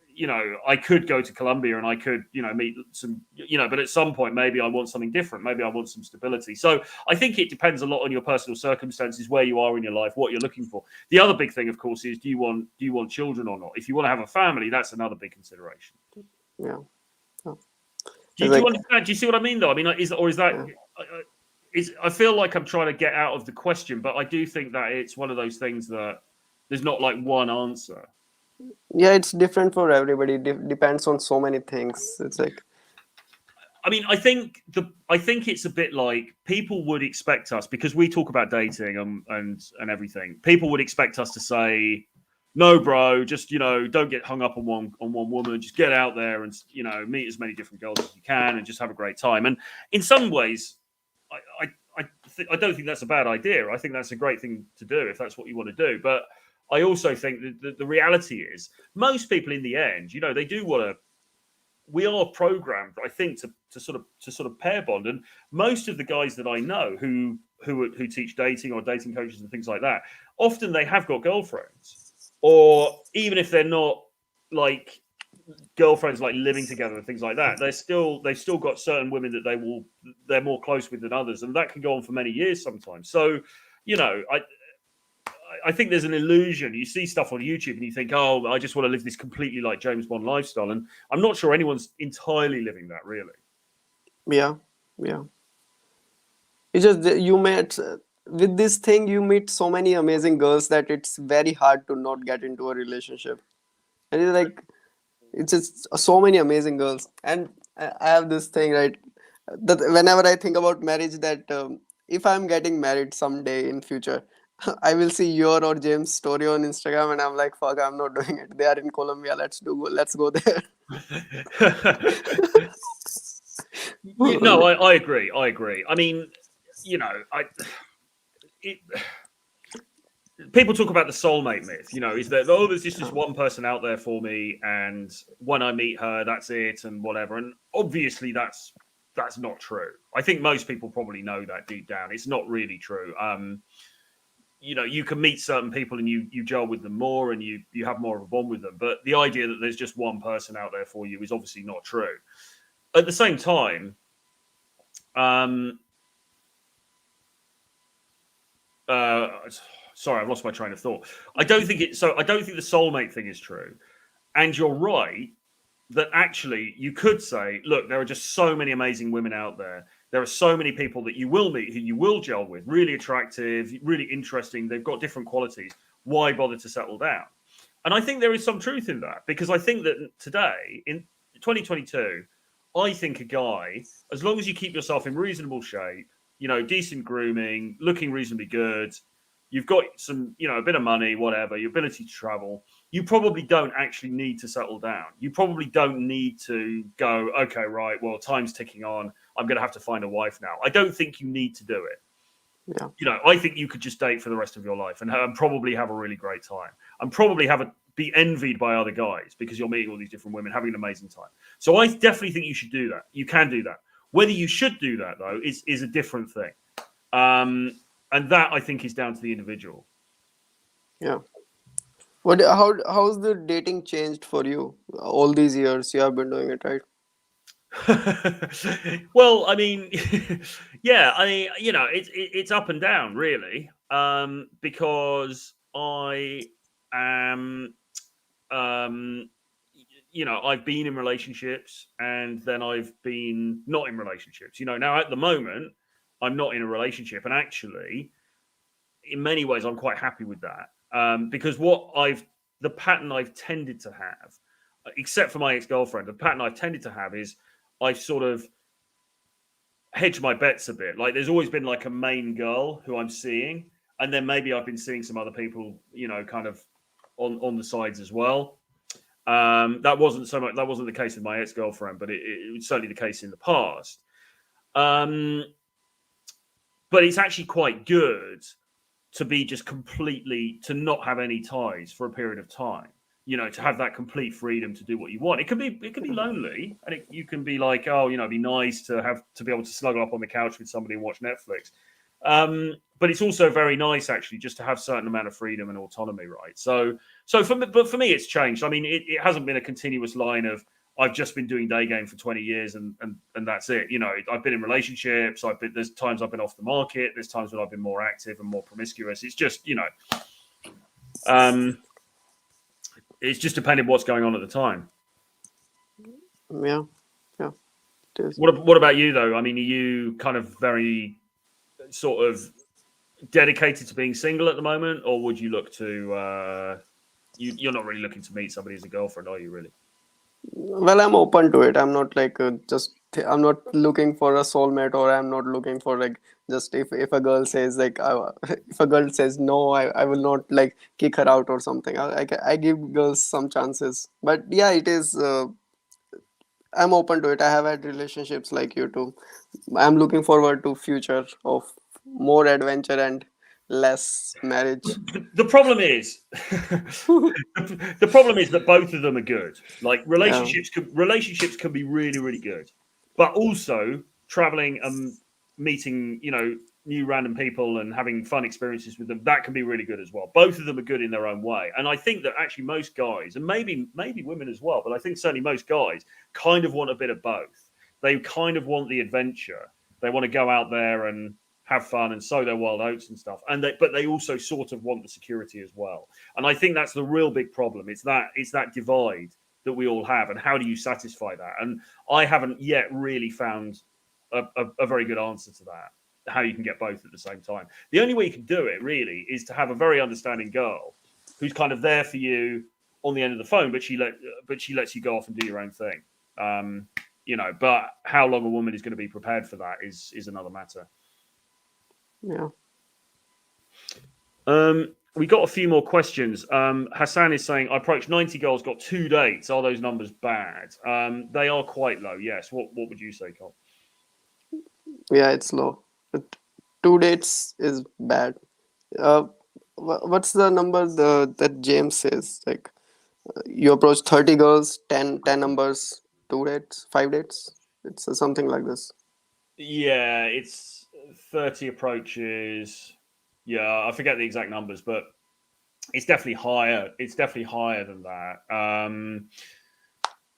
you know, I could go to Colombia and I could, you know, meet some, you know, but at some point maybe I want something different. Maybe I want some stability. So I think it depends a lot on your personal circumstances, where you are in your life, what you're looking for. The other big thing, of course, is do you want children or not? If you want to have a family, that's another big consideration. Yeah. Do you understand? Do you see what I mean, though? I mean, is that? Yeah. I feel like I'm trying to get out of the question, but I do think that it's one of those things that there's not like one answer. Yeah, it's different for everybody. Depends on so many things. It's like, I mean, I think it's a bit like people would expect us, because we talk about dating and everything. People would expect us to say, "No, bro, just, you know, don't get hung up on one woman. Just get out there and, you know, meet as many different girls as you can and just have a great time." And in some ways, I don't think that's a bad idea. I think that's a great thing to do if that's what you want to do. But I also think that the reality is most people in the end, you know, they do want to. We are programmed, I think, to sort of pair bond. And most of the guys that I know who teach dating or dating coaches and things like that, often they have got girlfriends, or even if they're not like girlfriends, like living together and things like that, they've still got certain women that they're more close with than others, and that can go on for many years sometimes. So, you know, I think there's an illusion. You see stuff on YouTube and you think, oh, I just want to live this completely like James Bond lifestyle. And I'm not sure anyone's entirely living that, really. Yeah. It's just you met with this thing, you meet so many amazing girls that it's very hard to not get into a relationship. And it's like, it's just so many amazing girls. And I have this thing, right, that whenever I think about marriage, that if I'm getting married someday in future, I will see your or James' story on Instagram, and I'm like, fuck, I'm not doing it. They are in Colombia. Let's go there. No, I agree. I mean, you know, people talk about the soulmate myth. You know, is that there's just this one person out there for me, and when I meet her, that's it, and whatever. And obviously, that's not true. I think most people probably know that deep down. It's not really true. You know, you can meet certain people and you gel with them more and you have more of a bond with them. But the idea that there's just one person out there for you is obviously not true. At the same time, sorry, I've lost my train of thought. I don't think the soulmate thing is true. And you're right that actually you could say, look, there are just so many amazing women out there. There are so many people that you will meet who you will gel with, really attractive, really interesting. They've got different qualities. Why bother to settle down? And I think there is some truth in that, because I think that today, in 2022, I think a guy, as long as you keep yourself in reasonable shape, you know, decent grooming, looking reasonably good, you've got some, you know, a bit of money, whatever, your ability to travel, you probably don't actually need to settle down. You probably don't need to go, okay, right, well, time's ticking on. I'm going to have to find a wife now. I don't think you need to do it. Yeah. You know, I think you could just date for the rest of your life and probably have a really great time and probably be envied by other guys because you're meeting all these different women, having an amazing time. So I definitely think you should do that. You can do that. Whether you should do that, though, is a different thing. And that, I think, is down to the individual. Yeah. How's the dating changed for you all these years you have been doing it, right? Well, I mean, yeah, I mean, you know, it's up and down, really, because I am, you know, I've been in relationships and then I've been not in relationships. You know, now at the moment, I'm not in a relationship, and actually, in many ways, I'm quite happy with that, because the pattern I've tended to have, except for my ex-girlfriend, the pattern I've tended to have is I've sort of hedged my bets a bit. Like there's always been like a main girl who I'm seeing, and then maybe I've been seeing some other people, you know, kind of on the sides as well. That wasn't the case with my ex-girlfriend, but it was certainly the case in the past. But it's actually quite good to be just completely, to not have any ties for a period of time. To have that complete freedom to do what you want. It can be lonely, and you can be like, oh, it'd be nice to be able to snuggle up on the couch with somebody and watch Netflix. But it's also very nice actually just to have certain amount of freedom and autonomy, right? So for me, it's changed. I mean, it hasn't been a continuous line of I've just been doing day game for 20 years and that's it. I've been in relationships. There's times I've been off the market. There's times when I've been more active and more promiscuous. It's just it's just depending what's going on at the time. Yeah. It is. What about you though? I mean, are you kind of very sort of dedicated to being single at the moment, or would you look to? You're not really looking to meet somebody as a girlfriend, are you? Really? Well, I'm open to it. I'm not like I'm not looking for a soulmate, or I'm not looking for like just if a girl says like if a girl says no, I will not like kick her out or something. I give girls some chances, but yeah, it is. I'm open to it. I have had relationships like you too. I'm looking forward to future of more adventure and less marriage. The problem is, the problem is that both of them are good. Like relationships can be really, really good, but also traveling and meeting, new random people and having fun experiences with them, that can be really good as well. Both of them are good in their own way, and I think that actually most guys, and maybe women as well, but I think certainly most guys kind of want a bit of both. They kind of want the adventure. They want to go out there and have fun and sow their wild oats and stuff, but they also sort of want the security as well. And I think that's the real big problem. It's that divide that we all have, and how do you satisfy that? And I haven't yet really found a very good answer to that. How you can get both at the same time. The only way you can do it really is to have a very understanding girl who's kind of there for you on the end of the phone, but she lets you go off and do your own thing. But how long a woman is going to be prepared for that is another matter. Yeah. We got a few more questions. Hassan is saying, I approached 90 girls, got 2 dates. Are those numbers bad? They are quite low, yes. What would you say, Cole? Yeah, it's low. But 2 dates is bad. What's the number that James says? Like you approach 30 girls, 10 numbers, 2 dates, 5 dates. It's something like this. Yeah, it's 30 approaches. Yeah, I forget the exact numbers, but it's definitely higher. It's definitely higher than that.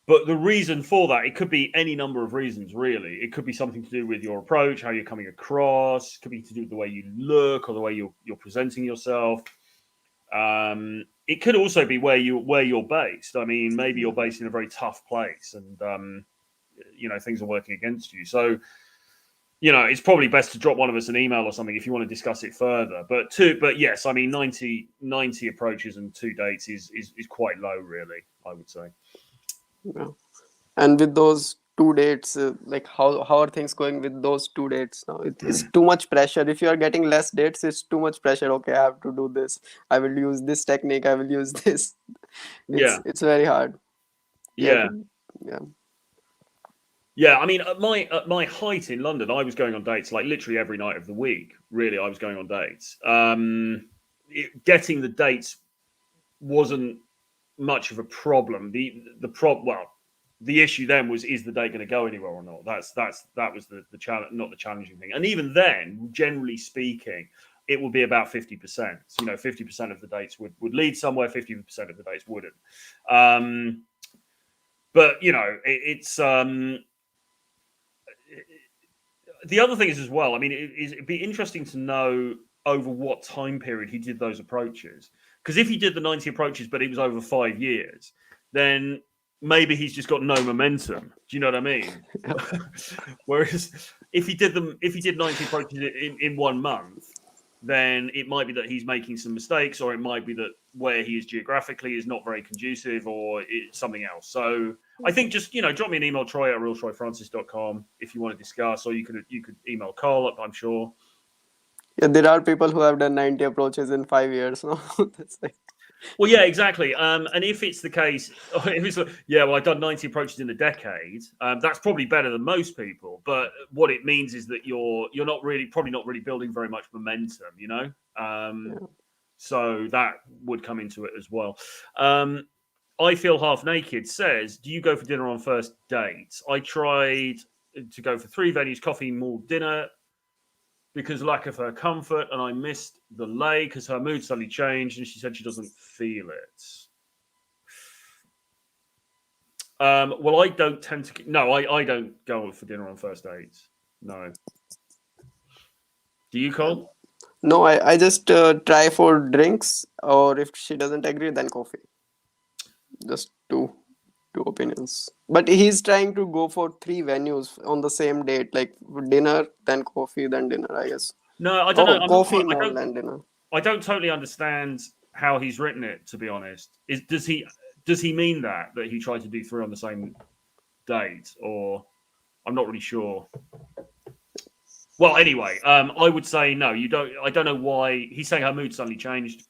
But the reason for that, it could be any number of reasons, really. It could be something to do with your approach, how you're coming across. It could be to do with the way you look or the way you're presenting yourself. It could also be where you're based. I mean, maybe you're based in a very tough place, and things are working against you. So, it's probably best to drop one of us an email or something if you want to discuss it further. But yes, I mean, 90 approaches and 2 dates is quite low, really, I would say. Yeah. And with those 2 dates, like how are things going with those 2 dates now? It's too much pressure. If you are getting less dates, it's too much pressure. Okay, I have to do this. I will use this technique. I will use this. It's very hard. Yeah. Yeah. I mean, at my height in London, I was going on dates like literally every night of the week. Really, I was going on dates. Getting the dates wasn't much of a problem. The issue then was, is the date going to go anywhere or not? That was the challenge, not the challenging thing. And even then, generally speaking, it would be about 50%. 50% of the dates would lead somewhere, 50% of the dates wouldn't. But it's the other thing is as well. I mean, it'd be interesting to know over what time period he did those approaches. Because if he did the 90 approaches, but it was over 5 years, then maybe he's just got no momentum. Do you know what I mean? Whereas if he did 90 approaches in 1 month, then it might be that he's making some mistakes, or it might be that where he is geographically is not very conducive, or it's something else. So I think just, drop me an email, troy@realtroyfrancis.com if you want to discuss, or you could email Carl, I'm sure. Yeah, there are people who have done 90 approaches in 5 years. No, that's like... Well, yeah, exactly. And if it's the case, if it's like, yeah, well, I've done 90 approaches in a decade, that's probably better than most people. But what it means is that you're not really, probably not really building very much momentum, you know. Yeah. So that would come into it as well. I feel half naked says, do you go for dinner on first dates? I tried to go for 3 venues, coffee, mall, dinner, because lack of her comfort, and I missed the lay because her mood suddenly changed and she said she doesn't feel it. Well, I don't tend to. No, I don't go for dinner on first dates. No. Do you, Cole? No, I just try for drinks, or if she doesn't agree, then coffee. Just two opinions. But he's trying to go for 3 venues on the same date, like dinner, then coffee, then dinner, I guess. No, I don't know. Oh, I'm not coffee quite. more than dinner. I don't totally understand how he's written it. To be honest, does he mean that he tried to do 3 on the same date, or I'm not really sure. Well, anyway, I would say no. You don't. I don't know why he's saying her mood suddenly changed.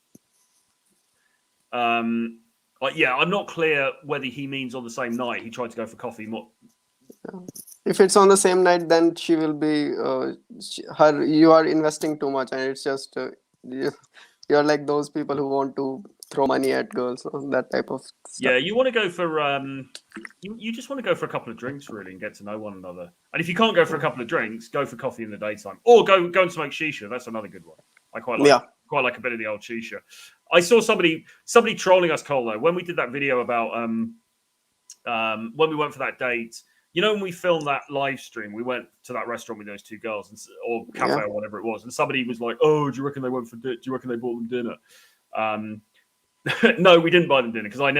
Yeah, I'm not clear whether he means on the same night he tried to go for coffee. If it's on the same night, then she will be her. You are investing too much, and it's just you're like those people who want to throw money at girls, that type of stuff. Yeah, you want to go for you just want to go for a couple of drinks really and get to know one another. And if you can't go for a couple of drinks, go for coffee in the daytime, or go and smoke shisha. That's another good one. I quite like a bit of the old shisha. I saw somebody trolling us, Cole, though, when we did that video about when we went for that date. You know, when we filmed that live stream, we went to that restaurant with those 2 girls, or cafe or whatever it was, and somebody was like, "Oh, do you reckon they went for? Do you reckon they bought them dinner?" No, we didn't buy them dinner because I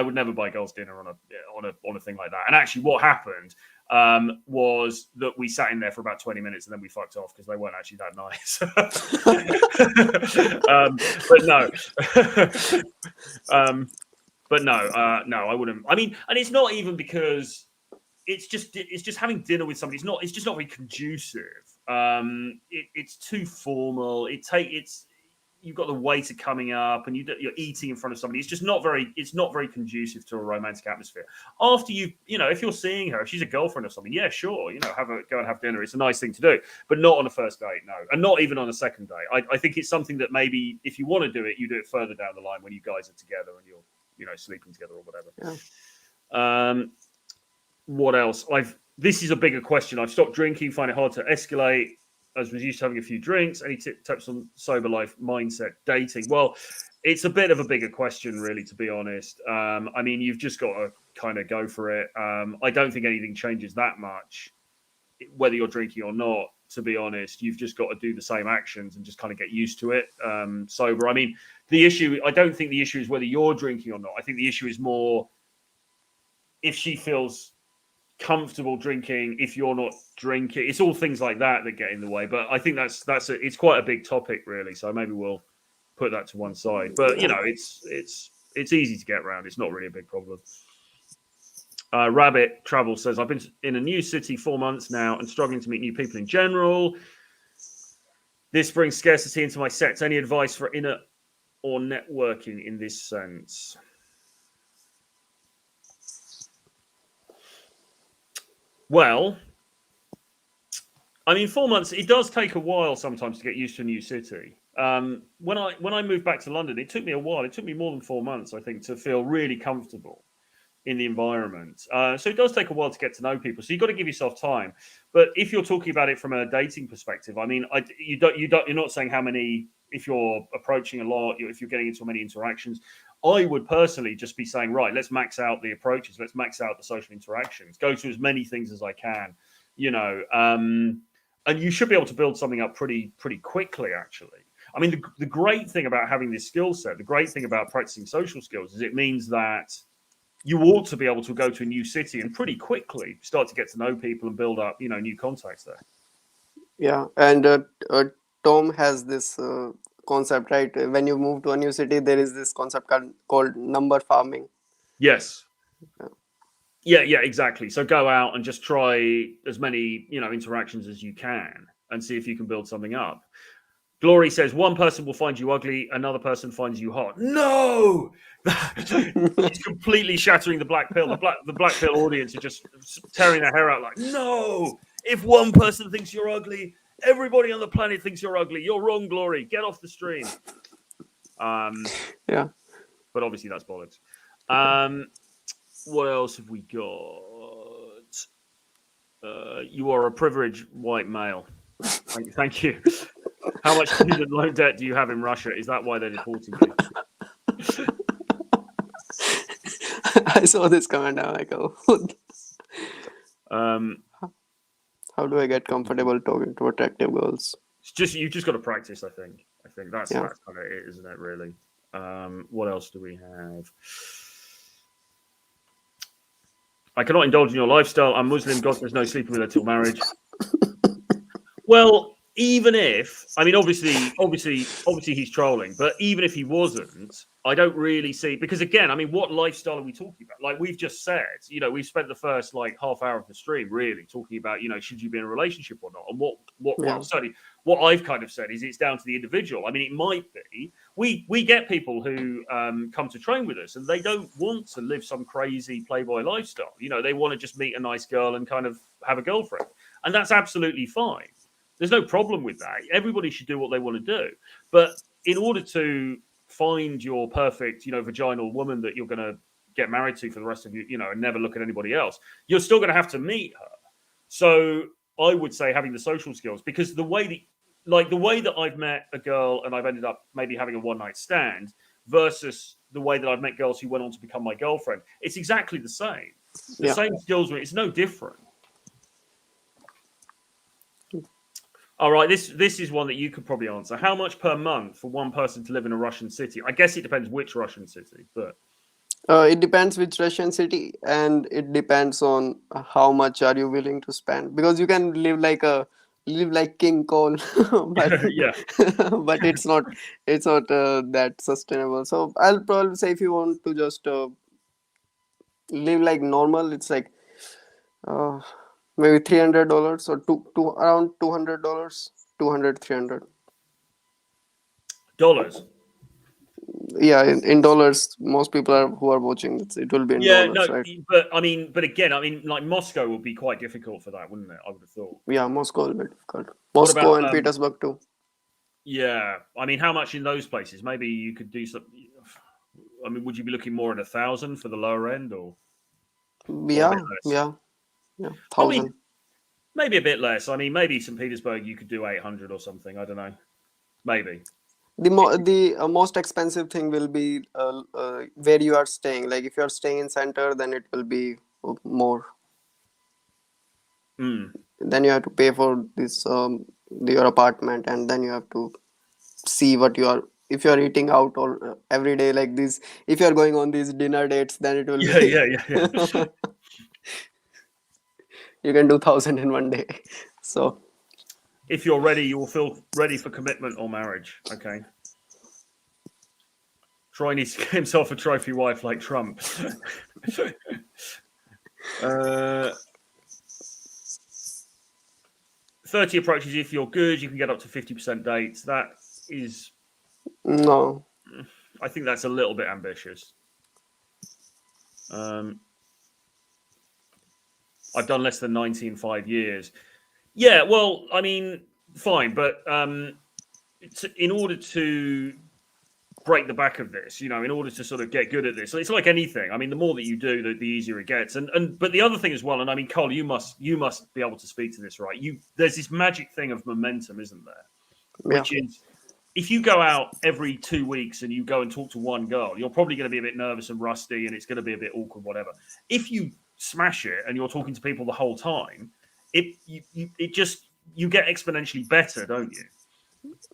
would never buy girls dinner on a thing like that. And actually, what happened was that we sat in there for about 20 minutes and then we fucked off because they weren't actually that nice. But no, I wouldn't. I mean, and it's not even because it's just having dinner with somebody. It's just not very conducive. It's too formal. You've got the waiter coming up and you're eating in front of somebody. It's not very conducive to a romantic atmosphere. After if you're seeing her, if she's a girlfriend or something, yeah, sure, go and have dinner. It's a nice thing to do, but not on a first date, no, and not even on a second date. I think it's something that maybe if you want to do it, you do it further down the line when you guys are together and you're sleeping together or whatever. Yeah. What else? This is a bigger question. I've stopped drinking, find it hard to escalate. As was used to having a few drinks. Any tips on sober life, mindset, dating? Well, it's a bit of a bigger question, really, to be honest. I mean, you've just got to kind of go for it. I don't think anything changes that much, whether you're drinking or not, to be honest. You've just got to do the same actions and just kind of get used to it. Sober. I mean, I don't think the issue is whether you're drinking or not. I think the issue is more if she feels comfortable drinking, if you're not drinking. It's all things like that get in the way. But I think it's quite a big topic, really. So maybe we'll put that to one side. But it's easy to get around. It's not really a big problem. Rabbit Travel says, I've been in a new city 4 months now and struggling to meet new people in general. This brings scarcity into my sets. Any advice for inner or networking in this sense? Well, I mean, 4 months, it does take a while sometimes to get used to a new city. When I moved back to London, it took me a while. It took me more than 4 months, I think, to feel really comfortable in the environment. So it does take a while to get to know people. So you've got to give yourself time. But if you're talking about it from a dating perspective, I mean, you're not saying how many, if you're approaching a lot, if you're getting into many interactions, I would personally just be saying, right, let's max out the approaches. Let's max out the social interactions. Go to as many things as I can, and you should be able to build something up pretty quickly, actually. I mean, the great thing about having this skill set, the great thing about practicing social skills is it means that you ought to be able to go to a new city and pretty quickly start to get to know people and build up, new contacts there. Yeah, and Tom has this concept, right? When you move to a new city, there is this concept called number farming. Yes. Yeah, exactly. So go out and just try as many, interactions as you can and see if you can build something up. Glory says one person will find you ugly, another person finds you hot. No, she's completely shattering the black pill. The black pill audience are just tearing their hair out. Like, no, if one person thinks you're ugly, everybody on the planet thinks you're ugly. You're wrong, Glory. Get off the stream. Yeah. But obviously that's bollocks. What else have we got? You are a privileged white male. Thank you. How much student loan debt do you have in Russia? Is that why they're deporting you? I saw this comment. I'm like, oh, how do I get comfortable talking to attractive girls? It's just you just got to practice. I think that's Yeah. that's kind of it, isn't it? Really. What else do we have? I cannot indulge in your lifestyle. I'm Muslim. God, there's no sleeping with her till marriage. Well, even if, I mean, obviously, he's trolling. But even if he wasn't, I don't really see, because again, I mean, what lifestyle are we talking about? Like we've just said, we've spent the first like half hour of the stream really talking about, should you be in a relationship or not? And well, certainly what I've kind of said is it's down to the individual. I mean, it might be. We get people who come to train with us and they don't want to live some crazy playboy lifestyle. They want to just meet a nice girl and kind of have a girlfriend. And that's absolutely fine. There's no problem with that. Everybody should do what they want to do. But in order to find your perfect, vaginal woman that you're going to get married to for the rest of you, and never look at anybody else, you're still going to have to meet her. So I would say having the social skills, because the way that I've met a girl and I've ended up maybe having a one-night stand versus the way that I've met girls who went on to become my girlfriend, it's exactly the same. The same skills, it's no different. All right, this is one that you could probably answer. How much per month for one person to live in a Russian city? I guess it depends which Russian city, but it depends which Russian city, and it depends on how much are you willing to spend. Because you can live like King Cole, but yeah, but it's not that sustainable. So I'll probably say if you want to just live like normal, it's like maybe $300 or around $200, 200, 300. dollars. Yeah, in dollars, most people who are watching it will be in dollars, right? But again, like Moscow would be quite difficult for that, wouldn't it? I would have thought. Yeah, Moscow will be difficult. Moscow and Petersburg too. Yeah, I mean, how much in those places? Maybe you could do something. I mean, would you be looking more at 1,000 for the lower end, or yeah, 1,000. Maybe a bit less. I mean, maybe St. Petersburg you could do 800 or something. I don't know. Maybe. The most expensive thing will be where you are staying. Like if you are staying in center, then it will be more. Then you have to pay for this your apartment, and then you have to see what you are. If you are eating out or every day like this, if you are going on these dinner dates, then it will be. Yeah. You can do 1,000 in one day. So if you're ready, you will feel ready for commitment or marriage. Okay. Troy needs to get himself a trophy wife like Trump. 30 approaches. If you're good, you can get up to 50% dates. That is... No. I think that's a little bit ambitious. I've done less than 90 in 5 years. Yeah, well, I mean, fine. But in order to break the back of this, in order to sort of get good at this, it's like anything. I mean, the more that you do, the easier it gets. But the other thing as well, and I mean, Cole, you must be able to speak to this, right? There's this magic thing of momentum, isn't there? Which is, if you go out every 2 weeks and you go and talk to one girl, you're probably going to be a bit nervous and rusty, and it's going to be a bit awkward, whatever. If you smash it and you're talking to people the whole time, you get exponentially better, don't you?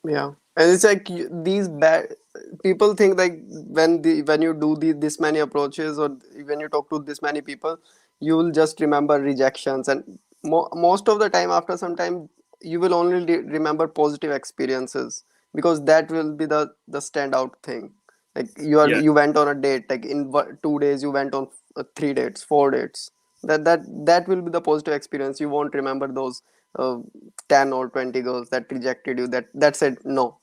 Yeah, and it's like these bad people think like when you do this many approaches or when you talk to this many people, you will just remember rejections, and most of the time, after some time, you will only remember positive experiences, because that will be the standout thing. Like you went on a date, like in 2 days you went on 3 dates, 4 dates. That will be the positive experience. You won't remember those uh, 10 or 20 girls that rejected you that said no.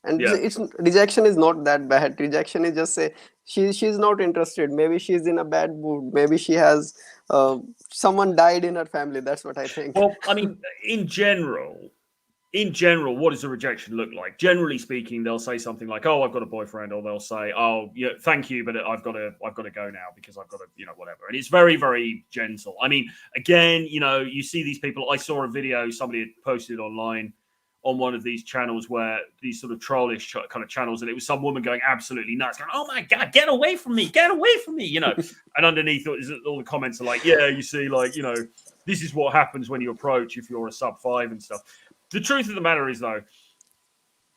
And Yeah. it's rejection is not that bad. Rejection is just say she's not interested. Maybe she's in a bad mood. Maybe she has someone died in her family. That's what I think. Well, I mean, in general, what does a rejection look like? Generally speaking, they'll say something like, "Oh, I've got a boyfriend," or they'll say, "Oh, yeah, thank you, but I've got to go now because I've got to, whatever." And it's very, very gentle. I mean, again, you see these people. I saw a video somebody had posted online on one of these channels where these sort of trollish kind of channels, and it was some woman going absolutely nuts, going, "Oh my god, get away from me, get away from me," And underneath all the comments are like, "Yeah, you see, like, this is what happens when you approach if you're a sub-5 and stuff." The truth of the matter is, though,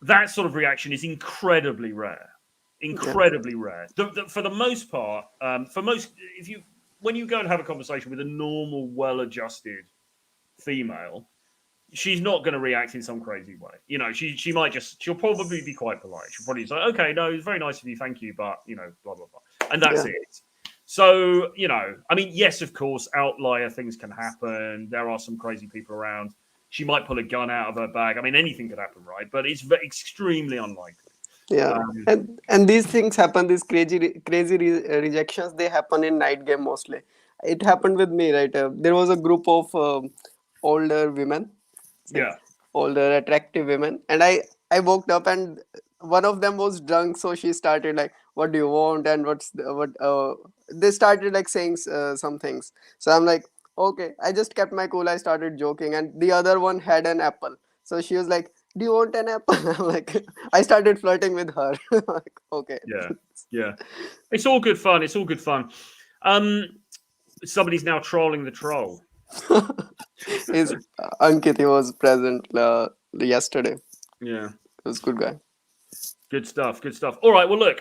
that sort of reaction is incredibly rare. Incredibly rare. For the most part, when you go and have a conversation with a normal, well-adjusted female, she's not going to react in some crazy way. She'll probably be quite polite. She'll probably say, "Okay, no, it's very nice of you, thank you, but blah blah blah," and that's it. So I mean, yes, of course, outlier things can happen. There are some crazy people around. She might pull a gun out of her bag. I mean, anything could happen, right? But it's extremely unlikely. Yeah, and these things happen. These crazy rejections, they happen in night game mostly. It happened with me, right? There was a group of older women, say, Yeah. older attractive women, and I woke up and one of them was drunk, so she started like, "What do you want?" and what they started like saying some things. So I'm like, okay, I just kept my cool. I started joking, and the other one had an apple, so she was like, "Do you want an apple?" I'm like, I started flirting with her. Like, okay. Yeah. It's all good fun. It's all good fun. Somebody's now trolling the troll. His Ankit, he was present yesterday. Yeah. He was a good guy. Good stuff. Good stuff. All right. Well, look,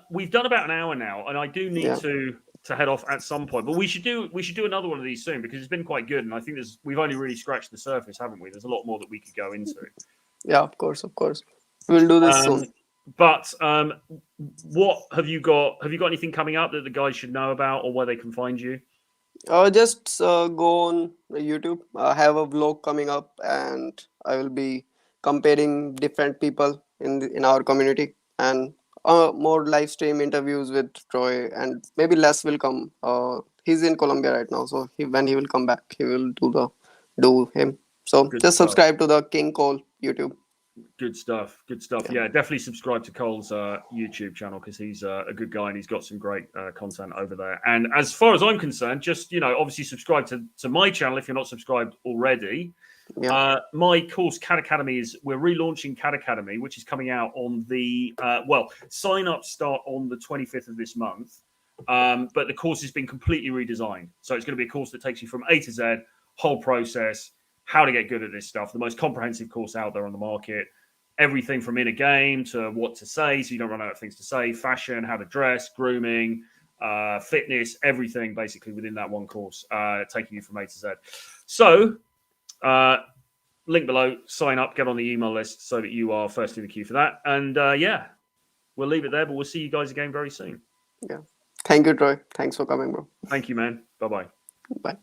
we've done about an hour now, and I do need Yeah. to head off at some point. But we should do another one of these soon because it's been quite good, and I think we've only really scratched the surface, haven't we? There's a lot more that we could go into. Yeah, of course. We'll do this soon. But what have you got? Have you got anything coming up that the guys should know about, or where they can find you? Just go on YouTube. I have a vlog coming up, and I will be comparing different people in our community, and more live stream interviews with Troy, and maybe Les will come. He's in Colombia right now, so when he will come back, he will do him. So Good just stuff. subscribe to the King Cole YouTube. Good stuff. Good stuff. Yeah, definitely subscribe to Cole's YouTube channel because he's a good guy and he's got some great content over there. And as far as I'm concerned, just obviously subscribe to my channel if you're not subscribed already. Yeah. My course CAD Academy we're relaunching CAD Academy, which is coming out on the sign up start on the 25th of this month. But the course has been completely redesigned, so it's going to be a course that takes you from A to Z, whole process. How to get good at this stuff, the most comprehensive course out there on the market. Everything from in a game to what to say so you don't run out of things to say, fashion, how to dress, grooming, fitness, everything basically within that one course, taking you from A to Z. So link below, sign up, get on the email list so that you are first in the queue for that. And we'll leave it there, but we'll see you guys again very soon. Yeah. Thank you, Troy. Thanks for coming, bro. Thank you, man. Bye-bye. Bye.